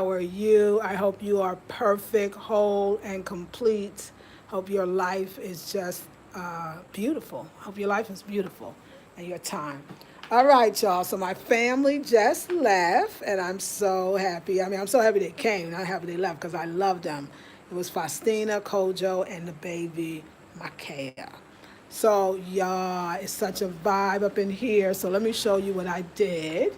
are you? I hope you are perfect, whole, and complete. Hope your life is just beautiful. Hope your life is beautiful and your time. All right, y'all. So my family just left, and I'm so happy. I mean, I'm so happy they came, not happy they left, because I love them. It was Faustina, Kojo, and the baby, Makaya. So, y'all, it's such a vibe up in here. So let me show you what I did.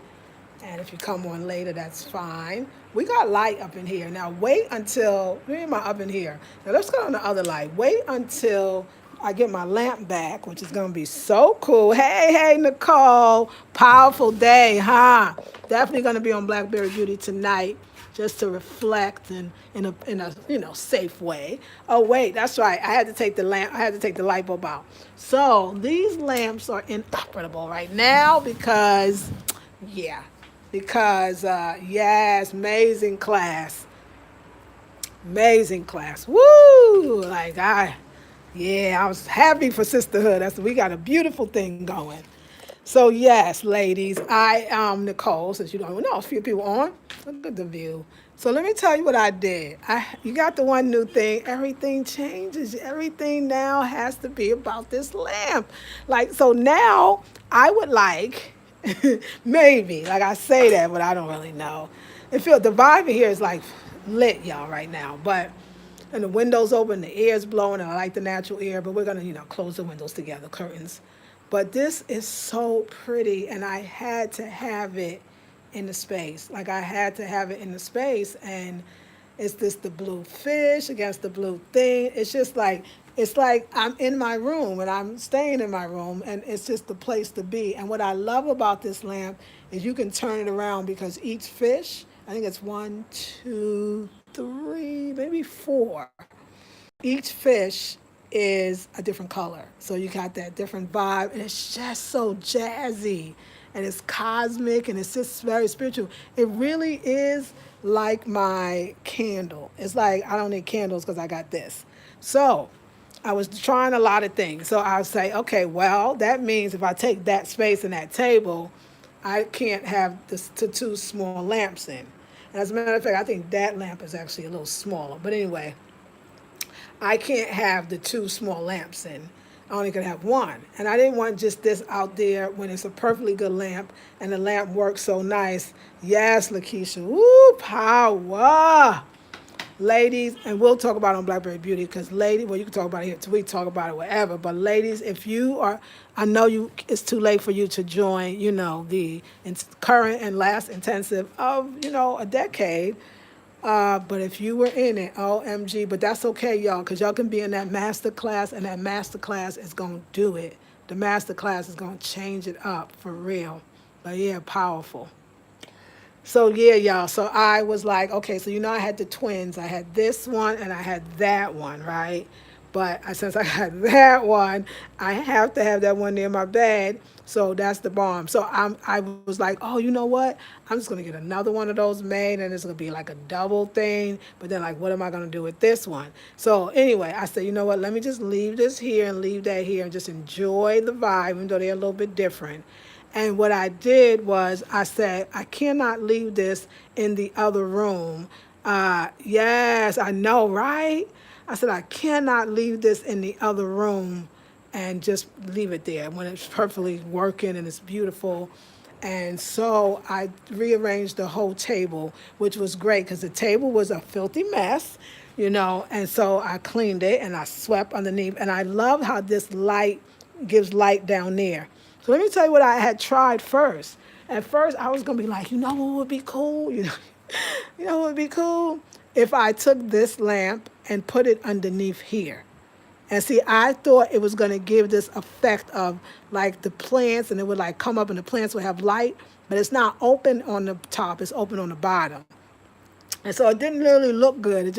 And if you come on later, that's fine. We got light up in here. Now wait until, where am I up in here? Now let's go on the other light. Wait until I get my lamp back, which is gonna be so cool. Hey, Nicole. Powerful day, huh? Definitely gonna be on Blackberry Beauty tonight, just to reflect and in a safe way. Oh wait, that's right. I had to take the lamp. I had to take the light bulb out. So these lamps are inoperable right now because, yeah, because yes, amazing class. Woo! Yeah, I was happy for sisterhood. We got a beautiful thing going. So yes, ladies, I am Nicole. Since you don't know, a few people on. Look at the view. So let me tell you what I did. You got the one new thing. Everything changes. Everything now has to be about this lamp. Like so now, I would like maybe like I say that, but I don't really know. It feel the vibe in here is like lit, y'all, right now. But and the windows open, the air's blowing, and I like the natural air, but we're gonna, close the windows together, curtains. But this is so pretty, and I had to have it in the space. Like I had to have it in the space, and it's this the blue fish against the blue thing. It's like I'm in my room and I'm staying in my room, and it's just the place to be. And what I love about this lamp is you can turn it around because each fish, I think it's one, two, three, maybe four. Each fish is a different color. So you got that different vibe, and it's just so jazzy and it's cosmic and it's just very spiritual. It really is like my candle. It's like I don't need candles because I got this. So I was trying a lot of things. So I would say, okay, well, that means if I take that space and that table, I can't have the two small lamps in. And as a matter of fact, I think that lamp is actually a little smaller. But anyway, I can't have the two small lamps in. I only could have one. And I didn't want just this out there when it's a perfectly good lamp and the lamp works so nice. Yes, Lakeisha. Woo, power. Ladies, and we'll talk about it on Blackberry Beauty because ladies, well, you can talk about it here too. We talk about it wherever. But ladies, if you are, I know it's too late for you to join, the current and last intensive of, a decade. But if you were in it, OMG, but that's okay, y'all, because y'all can be in that master class, and that master class is going to do it. The master class is going to change it up for real. But yeah, powerful. So yeah, y'all. So I was like, okay, so I had the twins. I had this one and I had that one, right? But since I got that one, I have to have that one near my bed. So that's the bomb. So I was like, oh, you know what? I'm just gonna get another one of those made, and it's gonna be like a double thing. But then, like, what am I gonna do with this one? So anyway, I said, you know what? Let me just leave this here and leave that here, and just enjoy the vibe, even though they're a little bit different. And what I did was I said, I cannot leave this in the other room. Yes, I know, right? I said, I cannot leave this in the other room and just leave it there when it's perfectly working and it's beautiful. And so I rearranged the whole table, which was great because the table was a filthy mess, and so I cleaned it and I swept underneath. And I love how this light gives light down there. So let me tell you what I had tried first. At first, I was gonna be like, you know what would be cool? You know what would be cool? If I took this lamp and put it underneath here. And see, I thought it was gonna give this effect of like the plants, and it would like come up, and the plants would have light, but it's not open on the top; it's open on the bottom. And so it didn't really look good. It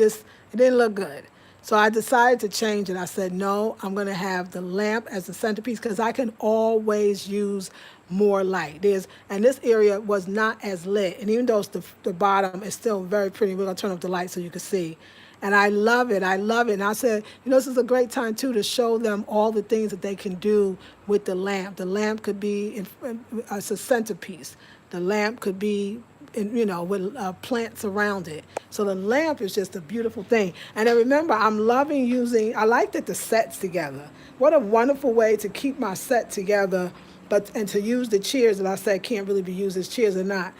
didn't look good. So I decided to change it. I said, no, I'm going to have the lamp as the centerpiece because I can always use more light. And this area was not as lit. And even though it's the bottom, it's still very pretty. We're going to turn up the light so you can see. And I love it. I love it. And I said, this is a great time, too, to show them all the things that they can do with the lamp. The lamp could be, it's a centerpiece. The lamp could be with plants around it. So the lamp is just a beautiful thing. And then remember, I'm loving I like that the set's together. What a wonderful way to keep my set together, and to use the chairs that I said can't really be used as chairs or not.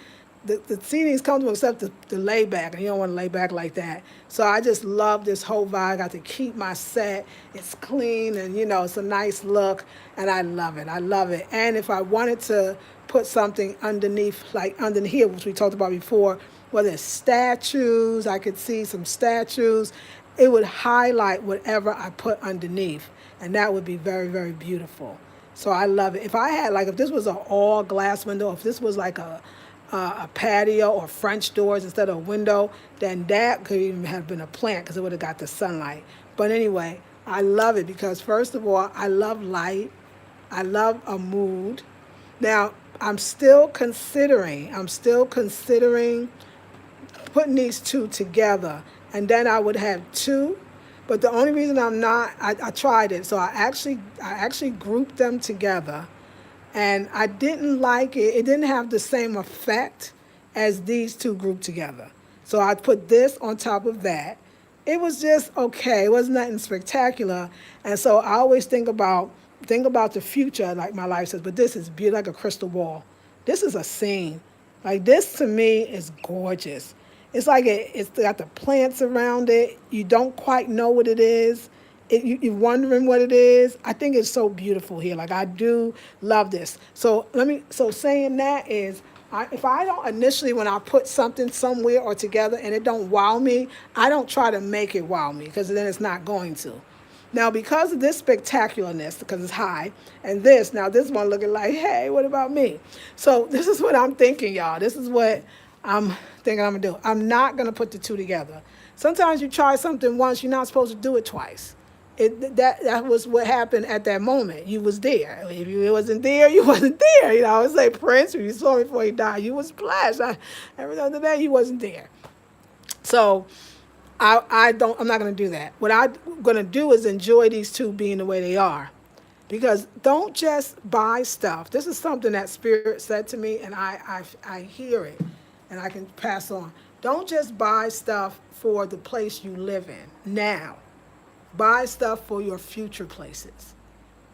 The seating is comfortable except the lay back, and you don't want to lay back like that. So I just love this whole vibe. I got to keep my set. It's clean, and it's a nice look, and I love it. I love it. And if I wanted to put something underneath, like underneath here, which we talked about before, whether it's statues, I could see some statues. It would highlight whatever I put underneath, and that would be very, very beautiful. So I love it. If this was an all glass window, if this was like a patio or French doors instead of a window, then that could even have been a plant because it would have got the sunlight. But anyway, I love it because first of all, I love light. I love a mood. Now, I'm still considering putting these two together, and then I would have two. But the only reason I'm not, I tried it. So I actually grouped them together, and I didn't like it. It didn't have the same effect as these two grouped together. So I put this on top of that. It was just okay. It wasn't nothing spectacular. And so I always think about the future, like my life says, but this is beautiful, like a crystal ball. This is a scene. Like, this to me is gorgeous. It's like it's got the plants around it. You don't quite know what it is. You're wondering what it is. I think it's so beautiful here. Like, I do love this. So saying that is, if I don't initially, when I put something somewhere or together and it don't wow me, I don't try to make it wow me, because then it's not going to. Now, because of this spectacularness, because it's high, and this one looking like, hey, what about me? So this is what I'm thinking, y'all. This is what I'm thinking I'm going to do. I'm not going to put the two together. Sometimes you try something once, you're not supposed to do it twice. That was what happened at that moment. You was there. If you wasn't there, you wasn't there. I would say Prince, if you saw me before he died, you was blessed. Every other day, you wasn't there. So I'm not going to do that. What I'm going to do is enjoy these two being the way they are. Because don't just buy stuff. This is something that Spirit said to me, and I hear it, and I can pass on. Don't just buy stuff for the place you live in now. Buy stuff for your future places.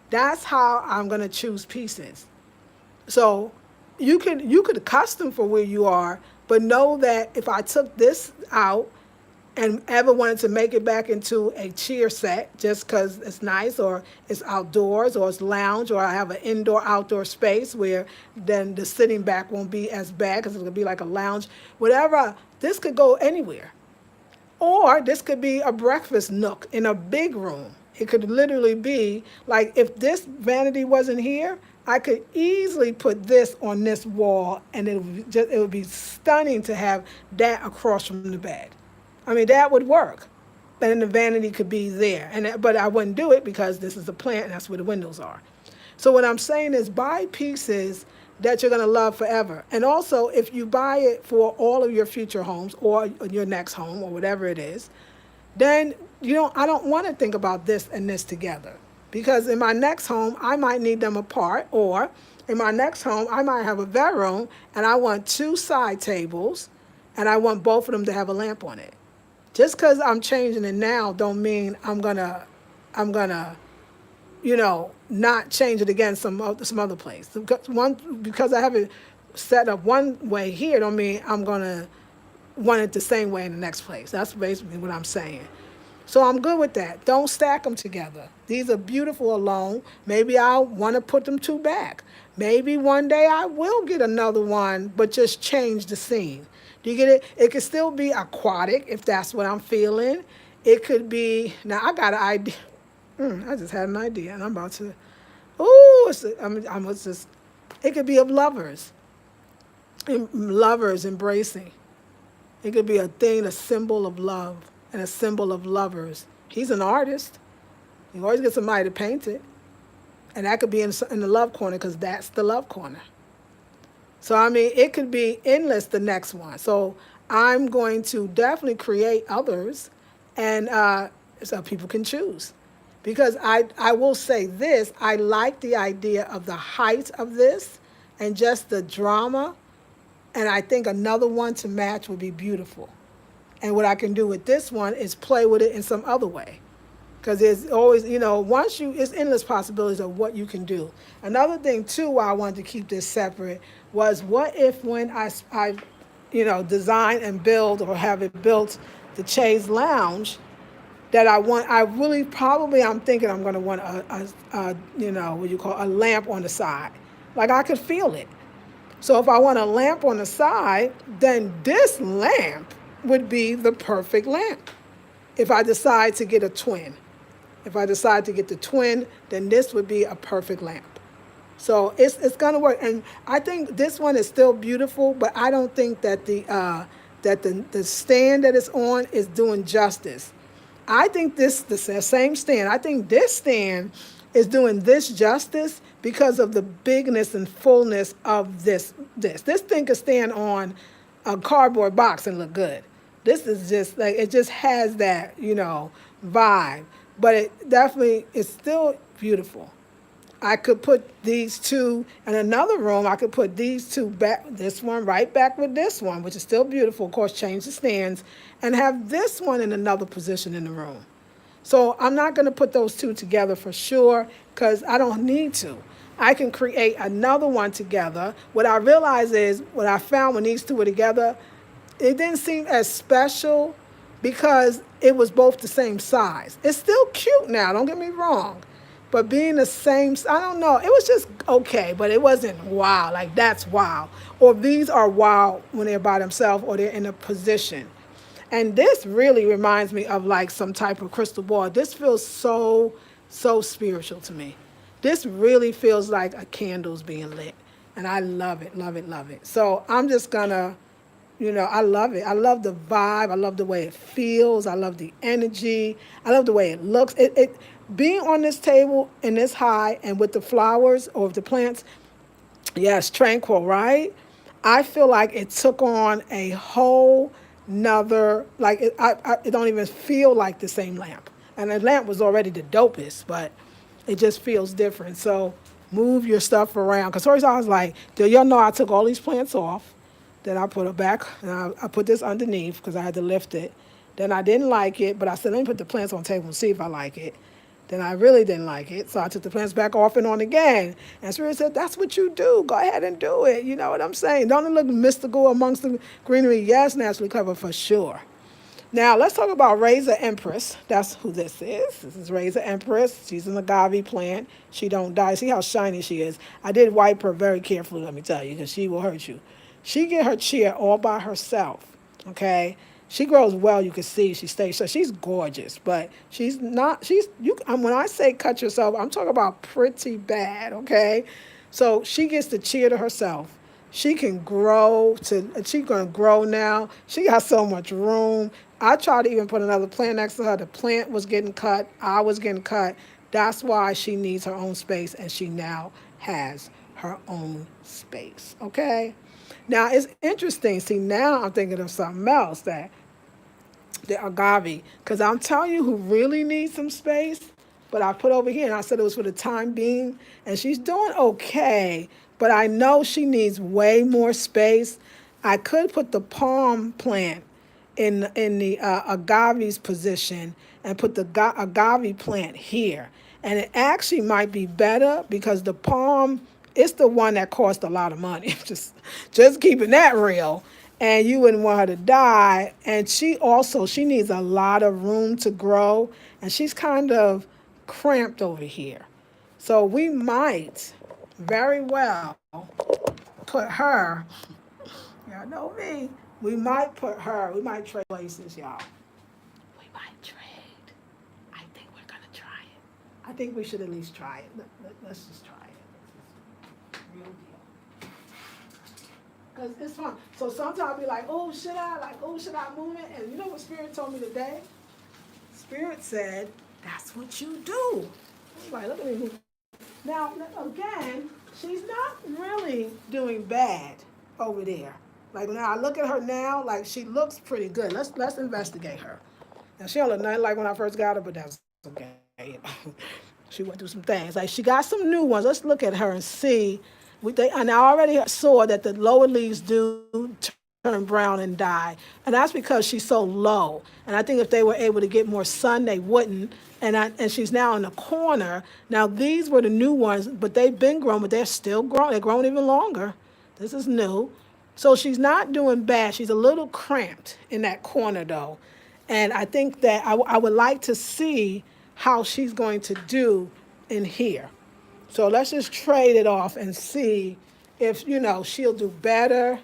That's how I'm going to choose pieces. So you could custom for where you are, but know that if I took this out and ever wanted to make it back into a chair set just because it's nice, or it's outdoors, or it's lounge, or I have an indoor-outdoor space where then the sitting back won't be as bad because it's going to be like a lounge, whatever, this could go anywhere. Or this could be a breakfast nook in a big room. It could literally be, like, if this vanity wasn't here, I could easily put this on this wall, and it would be stunning to have that across from the bed. I mean, that would work. And then the vanity could be there. But I wouldn't do it because this is a plant and that's where the windows are. So what I'm saying is, buy pieces that you're going to love forever. And also, if you buy it for all of your future homes or your next home or whatever it is, then I don't want to think about this and this together. Because in my next home, I might need them apart, or in my next home, I might have a bedroom and I want two side tables and I want both of them to have a lamp on it. Just because I'm changing it now don't mean I'm gonna not change it again some other place. Because I have it set up one way here don't mean I'm gonna want it the same way in the next place. That's basically what I'm saying. So I'm good with that. Don't stack them together. These are beautiful alone. Maybe I'll want to put them two back. Maybe one day I will get another one, but just change the scene. Do you get it? It could still be aquatic if that's what I'm feeling. It could be, now I got an idea. I just had an idea and I'm about to, it could be of lovers. Lovers embracing. It could be a symbol of love and a symbol of lovers. He's an artist. You always get somebody to paint it. And that could be in the love corner because that's the love corner. So, I mean, it could be endless, the next one. So I'm going to definitely create others, and so people can choose. Because I will say this, I like the idea of the height of this and just the drama And I think another one to match would be beautiful. And what I can do with this one is play with it in some other way. Because there's always, once it's endless possibilities of what you can do. Another thing, too, why I wanted to keep this separate was what if when I design and build or have it built the chaise lounge, that I'm thinking I'm going to want what you call a lamp on the side. Like I could feel it. So if I want a lamp on the side, then this lamp would be the perfect lamp. If I decide to get a twin. If I decide to get the twin, then this would be a perfect lamp. So it's gonna work, and I think this one is still beautiful, but I don't think that the stand that it's on is doing justice. I think the same stand. I think this stand is doing this justice because of the bigness and fullness of this. This thing could stand on a cardboard box and look good. This is just like it just has that vibe, but it definitely is still beautiful. I could put these two in another room. I could put these two back, this one right back with this one, which is still beautiful. Of course, change the stands and have this one in another position in the room. So I'm not going to put those two together for sure because I don't need to. I can create another one together. What I realize is what I found when these two were together, it didn't seem as special because it was both the same size. It's still cute now, don't get me wrong. But being the same, I don't know, it was just okay, but it wasn't wow, like that's wow. Or these are wow when they're by themselves or they're in a position. And this really reminds me of like some type of crystal ball. This feels so spiritual to me. This really feels like a candle's being lit. And I love it, love it, love it. So I'm just gonna, I love it. I love the vibe. I love the way it feels. I love the energy. I love the way it looks. It being on this table and this high and with the flowers or the plants, yes, tranquil, right? I feel like it took on a whole nother, like it don't even feel like the same lamp. And the lamp was already the dopest, but it just feels different. So move your stuff around. Because first I was like, do y'all know I took all these plants off? Then I put it back, and I put this underneath because I had to lift it. Then I didn't like it, but I said, let me put the plants on the table and see if I like it. Then I really didn't like it, so I took the plants back off and on again. And Spirit said, that's what you do. Go ahead and do it. You know what I'm saying? Don't it look mystical amongst the greenery? Yes, naturally covered for sure. Now, let's talk about Razor Empress. That's who this is. This is Razor Empress. She's an agave plant. She don't die. See how shiny she is. I did wipe her very carefully, let me tell you, because she will hurt you. She get her chair all by herself, okay? She grows well, you can see. She stays, so she's gorgeous, but she's not, when I say cut yourself, I'm talking about pretty bad, okay? So she gets the chair to herself. She's going to grow now. She got so much room. I tried to even put another plant next to her. The plant was getting cut. I was getting cut. That's why she needs her own space, and she now has her own space, okay? Now, it's interesting. See, now I'm thinking of something else, that the agave, because I'm telling you who really needs some space, but I put over here, and I said it was for the time being, and she's doing okay, but I know she needs way more space. I could put the palm plant in the agave's position and put the agave plant here. And it actually might be better because the palm, it's the one that cost a lot of money. just keeping that real. And you wouldn't want her to die. And she needs a lot of room to grow. And she's kind of cramped over here. So we might very well put her, y'all know me, we might trade places, y'all. We might trade. I think we're going to try it. I think we should at least try it. Let's just try it. Real deal. Because it's fun. So sometimes I'll be like, oh, should I move it? And you know what Spirit told me today? Spirit said, that's what you do. I'm like, look at me. Now, again, she's not really doing bad over there. Like, now I look at her now, like, she looks pretty good. Let's investigate her. Now, she don't look nothing like when I first got her, but that's okay. She went through some things. Like, she got some new ones. Let's look at her and see. And I already saw that the lower leaves do turn brown and die, and that's because she's so low. And I think if they were able to get more sun, they wouldn't. And she's now in the corner. Now these were the new ones, but they've been grown, but they're still growing. They're growing even longer. This is new. So she's not doing bad. She's a little cramped in that corner though. And I think that I would like to see how she's going to do in here. So let's just trade it off and see if, she'll do better,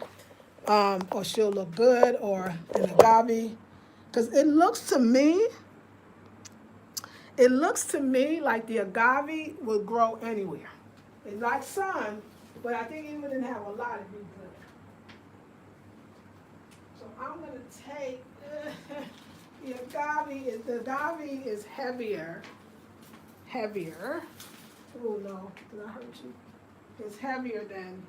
or she'll look good, or an agave. Because it looks to me like the agave will grow anywhere. It likes sun, but I think even didn't have a lot of be good. So I'm going to take, the agave is heavier. Oh no, did I hurt you? It's heavier than,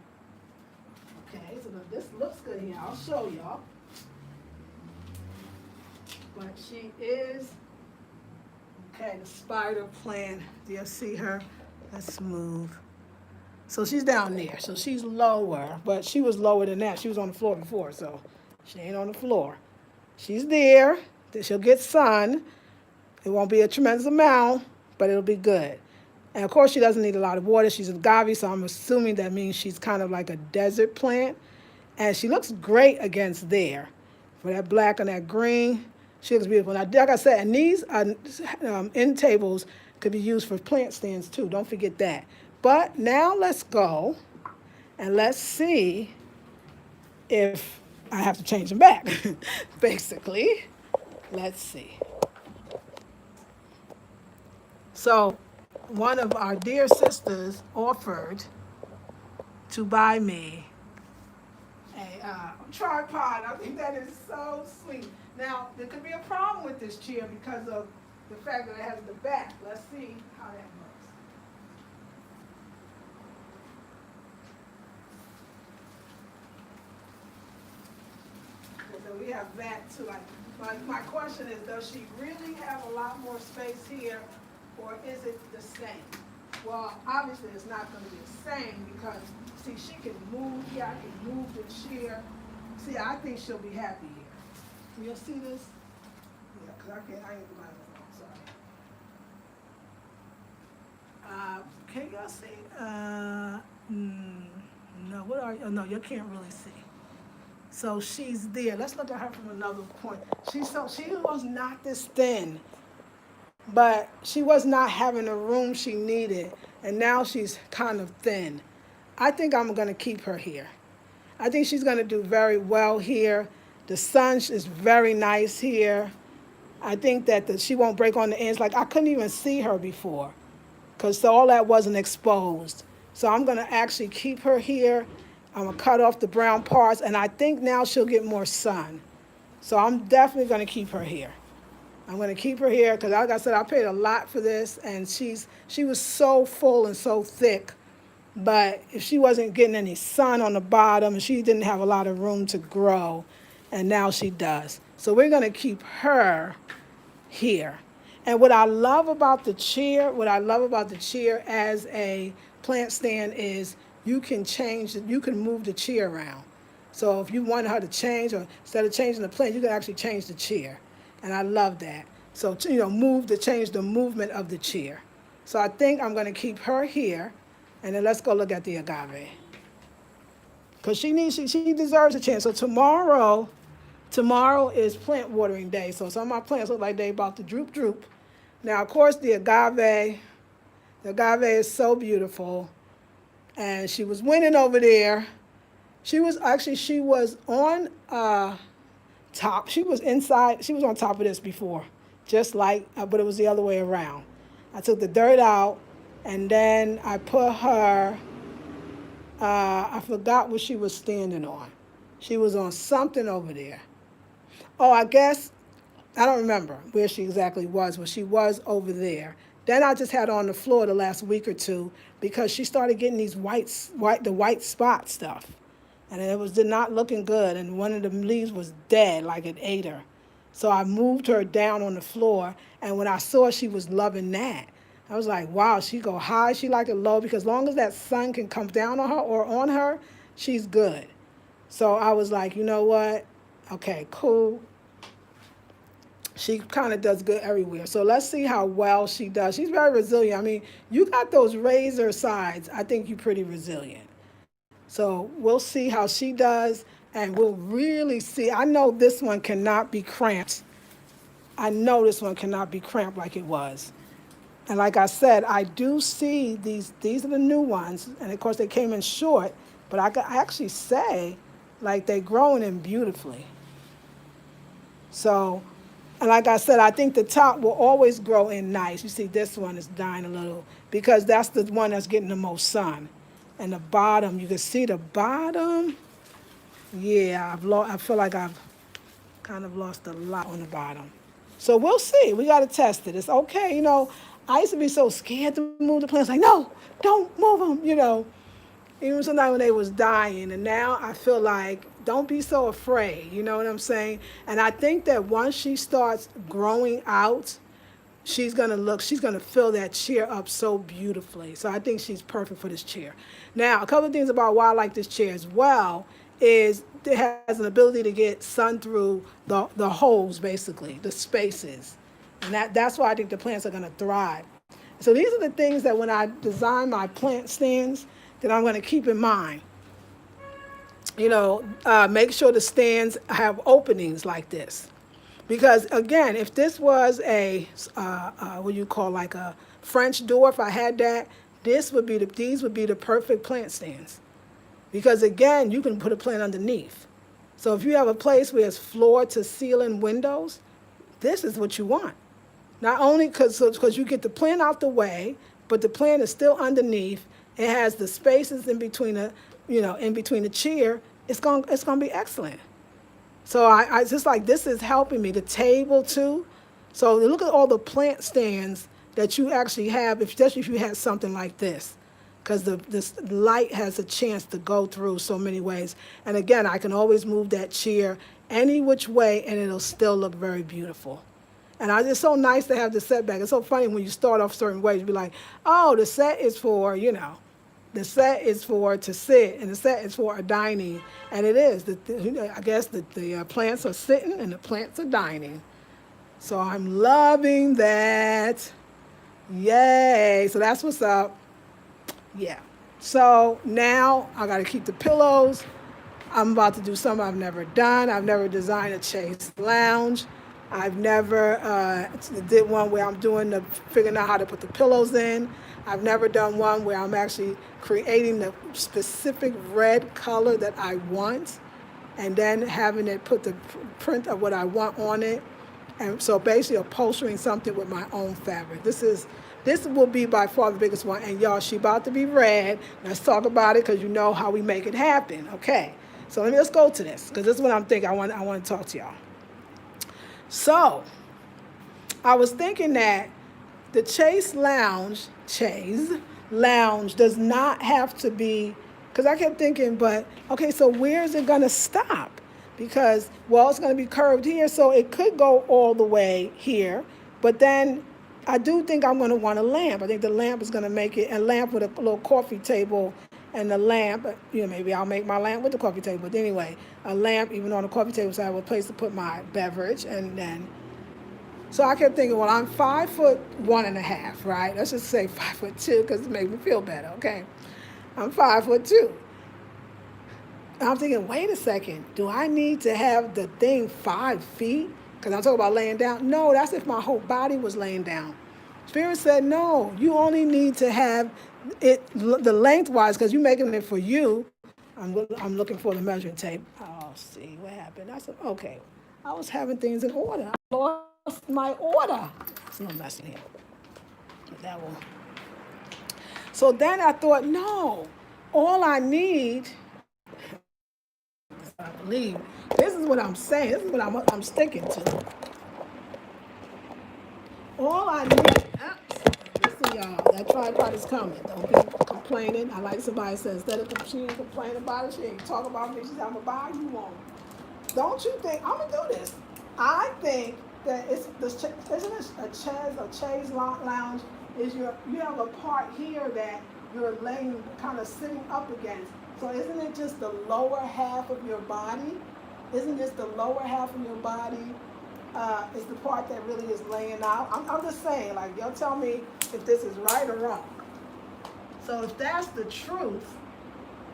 okay, so this looks good here. I'll show y'all. But she is, okay, the spider plant. Do you see her? Let's move. So she's down there. So she's lower, but she was lower than that. She was on the floor before, so she ain't on the floor. She's there. She'll get sun. It won't be a tremendous amount, but it'll be good. And of course, she doesn't need a lot of water. She's an agave, so I'm assuming that means she's kind of like a desert plant. And she looks great against there. For that black and that green, she looks beautiful. Now, like I said, and these end tables could be used for plant stands too. Don't forget that. But now let's go and let's see if I have to change them back, basically. Let's see. So one of our dear sisters offered to buy me a tripod. I think that is so sweet. Now, there could be a problem with this chair because of the fact that it has the back. Let's see how that works. So we have that too. My question is, does she really have a lot more space here, or is it the same? Well, obviously it's not going to be the same because, see, she can move here. I can move the chair. See, I think she'll be happy here. Can you see this? Yeah, because I ain't the Bible wrong, sorry. Can y'all see? No, what are you? Oh, no, you can't really see. So she's there. Let's look at her from another point. She was not this thin, but she was not having the room she needed, and now she's kind of thin. I think I'm going to keep her here. I think she's going to do very well here. The sun is very nice here. I think that she won't break on the ends. Like, I couldn't even see her before because all that wasn't exposed. So I'm going to actually keep her here. I'm going to cut off the brown parts, and I think now she'll get more sun. So I'm definitely going to keep her here. I'm going to keep her here because, like I said, I paid a lot for this, and she was so full and so thick. But if she wasn't getting any sun on the bottom, and she didn't have a lot of room to grow, and now she does. So we're going to keep her here. And what I love about the chair as a plant stand is you can move the chair around. So if you want her to change, or instead of changing the plant, you can actually change the chair. And I love that. So, change the movement of the chair. So I think I'm going to keep her here. And then let's go look at the agave. Because she deserves a chance. So tomorrow is plant watering day. So some of my plants look like they about to droop. Now, of course, the agave is so beautiful. And she was winning over there. She was on top. She was inside. She was on top of this before, but it was the other way around. I took the dirt out, and then I put her, I forgot what she was standing on. She was on something over there. Oh, I don't remember where she exactly was, but she was over there. Then I just had her on the floor the last week or two because she started getting these white spot stuff. And it was not looking good, and one of the leaves was dead, like it ate her. So I moved her down on the floor, and when I saw she was loving that, I was like, wow, she go high, she like it low, because long as that sun can come down on her or on her, she's good. So I was like, you know what? Okay, cool. She kind of does good everywhere. So let's see how well she does. She's very resilient. I mean, you got those razor sides. I think you're pretty resilient. So we'll see how she does, and we'll really see. I know this one cannot be cramped. I know this one cannot be cramped like it was. And like I said, I do see these are the new ones, and of course they came in short, but I could actually say like they're growing in beautifully. So, and like I said, I think the top will always grow in nice. You see this one is dying a little because that's the one that's getting the most sun. And the bottom, you can see the bottom. Yeah, I feel like I've kind of lost a lot on the bottom. So we'll see. We got to test it. It's okay. I used to be so scared to move the plants. Like, no, don't move them, Even sometimes when they was dying. And now I feel like, don't be so afraid. You know what I'm saying? And I think that once she starts growing out, she's going to fill that chair up so beautifully. So I think she's perfect for this chair. Now, a couple of things about why I like this chair as well is it has an ability to get sun through the holes, basically, the spaces. And that's why I think the plants are going to thrive. So these are the things that when I design my plant stands, that I'm going to keep in mind. Make sure the stands have openings like this. Because again, if this was a what you call like a French door, if I had that, these would be the perfect plant stands. Because again, you can put a plant underneath. So if you have a place where it's floor to ceiling windows, this is what you want. Not only because you get the plant out the way, but the plant is still underneath. It has the spaces in between the chair. It's gonna be excellent. So I just like, this is helping me. The table too. So look at all the plant stands that you actually have, especially if you had something like this, because this light has a chance to go through so many ways. And again, I can always move that chair any which way, and it'll still look very beautiful. And it's so nice to have the setback. It's so funny when you start off certain ways, you be like, oh, the set is for, the set is for to sit, and the set is for a dining. And it is. I guess the plants are sitting and the plants are dining. So I'm loving that. Yay. So that's what's up. Yeah. So now I got to keep the pillows. I'm about to do something I've never done. I've never designed a chaise lounge. I've never did one where I'm figuring out how to put the pillows in. I've never done one where I'm actually creating the specific red color that I want and then having it put the print of what I want on it. And so basically upholstering something with my own fabric. This will be by far the biggest one. And y'all, she about to be red. Let's talk about it because you know how we make it happen. Okay, so let's go to this because this is what I'm thinking. I want to talk to y'all. So I was thinking that the chaise lounge does not have to be, because I kept thinking, but okay, so where is it going to stop? Because, well, it's going to be curved here, so it could go all the way here. But then I do think I'm going to want a lamp. I think the lamp is going to make it a lamp with a little coffee table and the lamp. Maybe I'll make my lamp with the coffee table. But anyway, a lamp, even on the coffee table, so I have a place to put my beverage. And then, so I kept thinking, well, I'm 5'1.5", right? Let's just say 5'2", because it makes me feel better, okay? I'm 5'2". I'm thinking, wait a second, do I need to have the thing 5 feet? Because I'm talking about laying down. No, that's if my whole body was laying down. Spirit said, no, you only need to have it the lengthwise, because you're making it for you. I'm looking for the measuring tape. Oh, see, what happened? I said, okay, I was having things in order. I lost my order. It's no mess in here. That one. So then I thought, no, all I need, I believe, this is what I'm saying. This is what I'm sticking to. All I need, listen, y'all, that tripod is coming. Don't be complaining. I like somebody says, instead of she ain't complaining about it, she ain't talk about me, she's I'm gonna buy you one. Don't you think, I'm gonna do this. I think that isn't it a chaise lounge is you have a part here that you're laying, kind of sitting up against. So isn't it just the lower half of your body? Isn't this the lower half of your body is the part that really is laying out? I'm just saying, like, y'all tell me if this is right or wrong. So if that's the truth,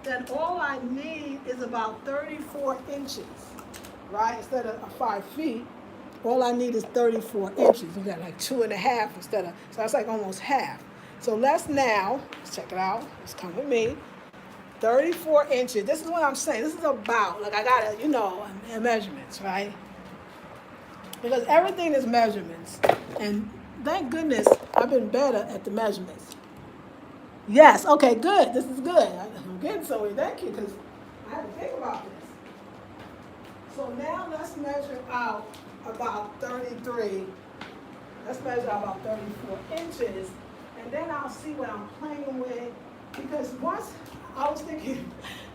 then all I need is about 34 inches, right? Instead of 5 feet, all I need is 34 inches. We got like 2.5 instead of, so that's like almost half. So let's check it out. Let's come with me. 34 inches. This is what I'm saying. This is about, like I gotta, measurements, right? Because everything is measurements. And thank goodness I've been better at the measurements. Yes, okay, good. This is good. I'm getting somewhere. Thank you, because I had to think about this. So now let's measure out about 33. Let's measure out about 34 inches. And then I'll see what I'm playing with. Because I was thinking,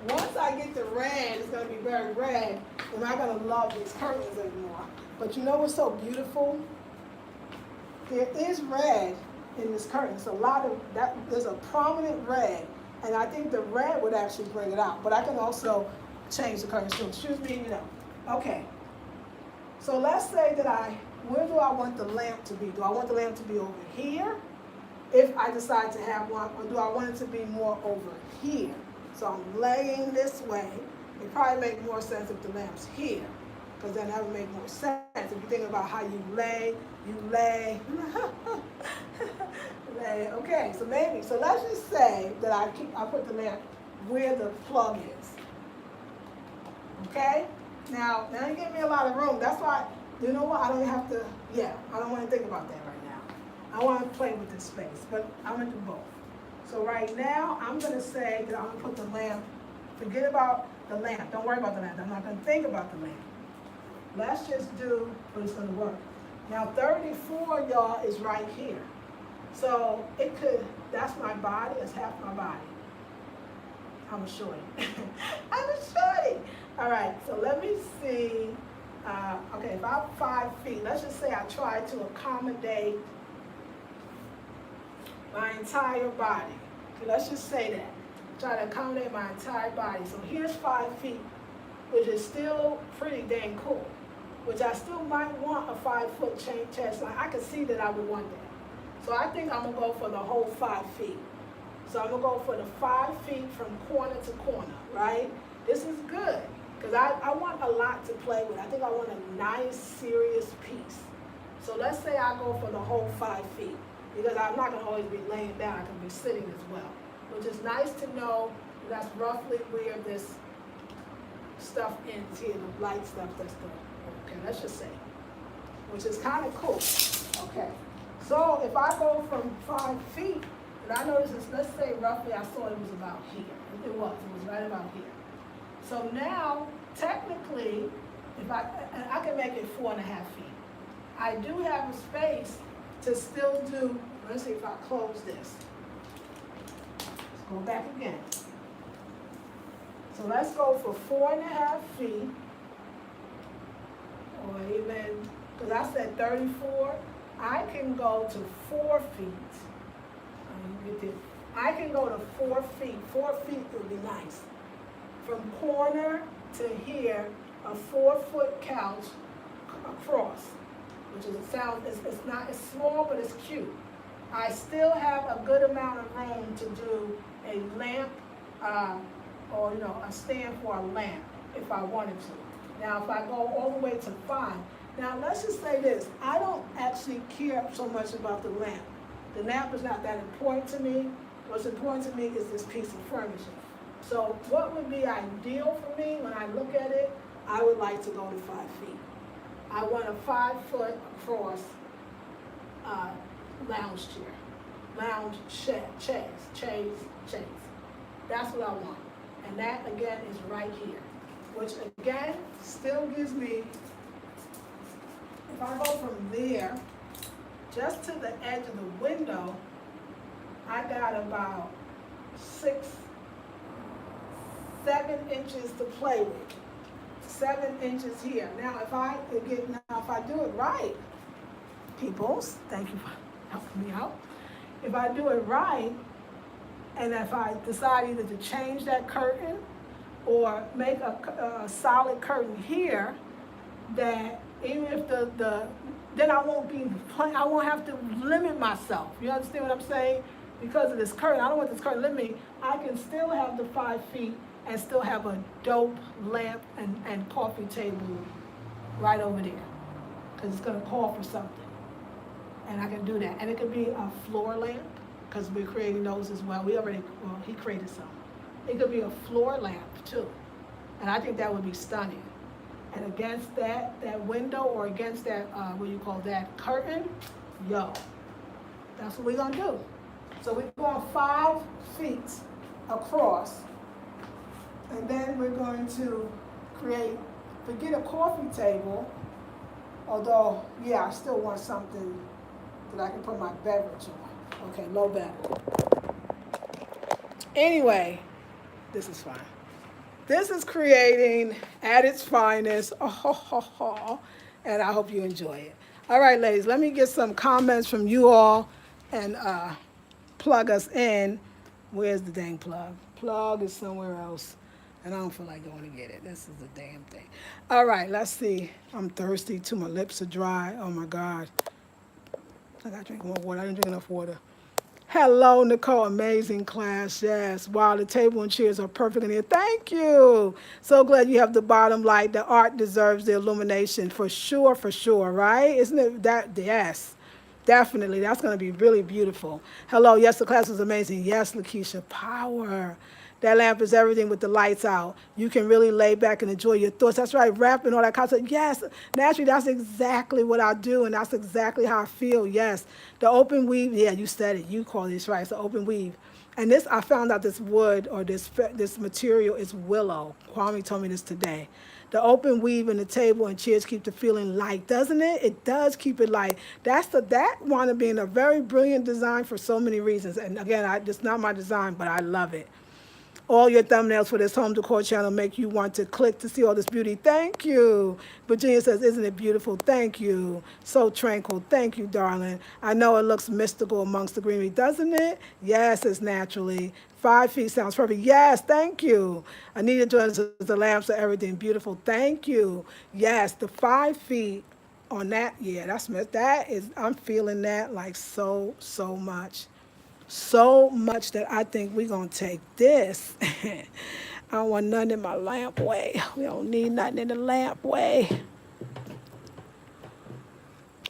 once I get the red, it's going to be very red. I'm not going to love these curtains anymore. But you know what's so beautiful? There is red in this curtain. It's a lot of that. There's a prominent red, and I think the red would actually bring it out. But I can also change the curtain. So excuse me, Okay. So let's say that where do I want the lamp to be? Do I want the lamp to be over here, if I decide to have one, or do I want it to be more over here? So I'm laying this way. It probably make more sense if the lamp's here, because then that would make more sense. If you think about how you lay. Okay, so let's just say that I put the lamp where the plug is. Okay? Now you give me a lot of room. That's why, you know what, I don't have to, I don't want to think about that right now. I want to play with this space, but I'm going to do both. So right now, I'm going to say that I'm going to put the lamp, forget about the lamp. Don't worry about the lamp. I'm not going to think about the lamp. Let's just do what it's going to work. Now 34, y'all, is right here. So that's my body, it's half my body. I'm a shorty. I'm a shorty. All right, so let me see. Okay, if I'm 5 feet, let's just say I try to accommodate my entire body. Okay, let's just say that. Try to accommodate my entire body. So here's 5 feet, which is still pretty dang cool. Which I still might want a 5-foot chest line. I can see that I would want that. So I think I'm gonna go for the whole 5 feet. So I'm gonna go for the 5 feet from corner to corner, right? This is good, because I want a lot to play with. I think I want a nice, serious piece. So let's say I go for the whole 5 feet, because I'm not gonna always be laying down, I can be sitting as well. Which is nice to know that's roughly where this stuff ends here, the light stuff that's the, okay, let's just say, which is kind of cool. Okay, so if I go from 5 feet, and I notice this, let's say roughly, I saw it was about here. It was right about here. So now, technically, if I can make it 4.5 feet. I do have a space to still do, let's see if I close this. Let's go back again. So let's go for 4.5 feet. Or even, because I said 34, I can go to 4 feet. I can go to 4 feet. 4 feet would be nice. From corner to here, a 4-foot couch across, which is it's small, but it's cute. I still have a good amount of room to do a lamp, or a stand for a lamp if I wanted to. Now, if I go all the way to 5, now let's just say this, I don't actually care so much about the lamp. The lamp is not that important to me. What's important to me is this piece of furniture. So what would be ideal for me when I look at it, I would like to go to 5 feet. I want a 5-foot across lounge chaise. That's what I want. And that, again, is right here. Which, again, still gives me, if I go from there, just to the edge of the window, I got about 7 inches to play with. 7 inches here. Now, if I do it right, peoples, thank you for helping me out. if I do it right, and if I decide either to change that curtain or make a solid curtain here, that even if then I won't have to limit myself. You understand what I'm saying? Because of this curtain, I don't want this curtain to limit me. I can still have the 5 feet and still have a dope lamp and coffee table right over there. Because it's going to call for something. And I can do that. And it could be a floor lamp, because we're creating those as well. He created some. It could be a floor lamp too. And I think that would be stunning. And against that window, or against that, curtain, that's what we're gonna do. So we're going 5 feet across, and then we're going to forget a coffee table, although, I still want something that I can put my beverage on. Okay, low better. Anyway, this is fine. This is creating at its finest, and I hope you enjoy it. All right, ladies, let me get some comments from you all and plug us in. Where's the dang plug? Plug is somewhere else, and I don't feel like going to get it. This is the damn thing. All right, let's see. I'm thirsty too. My lips are dry. Oh, my God. I got to drink more water. I didn't drink enough water. Hello, Nicole. Amazing class. Yes. Wow, the table and chairs are perfect in here. Thank you. So glad you have the bottom light. The art deserves the illumination for sure, right? Isn't it that? Yes. Definitely. That's going to be really beautiful. Hello. Yes, the class was amazing. Yes, Lakeisha. Power. That lamp is everything with the lights out. You can really lay back and enjoy your thoughts. That's right, rap and all that kind of stuff. Yes, naturally, that's exactly what I do, and that's exactly how I feel. Yes, the open weave. Yeah, you said it. You call this right. It's the open weave. And this, I found out this wood or this material is willow. Kwame told me this today. The open weave and the table and chairs keep the feeling light, doesn't it? It does keep it light. That wound up being a very brilliant design for so many reasons. And again, it's not my design, but I love it. All your thumbnails for this home decor channel make you want to click to see all this beauty. Thank you. Virginia says, isn't it beautiful? Thank you. So tranquil. Thank you, darling. I know it looks mystical amongst the greenery, doesn't it? Yes, it's naturally. 5 feet sounds perfect. Yes, thank you. Anita Jones says, the lamps are everything beautiful. Thank you. Yes, the 5 feet on that, I'm feeling that like so much. So much that I think we're going to take this. I don't want nothing in my lamp way. We don't need nothing in the lamp way.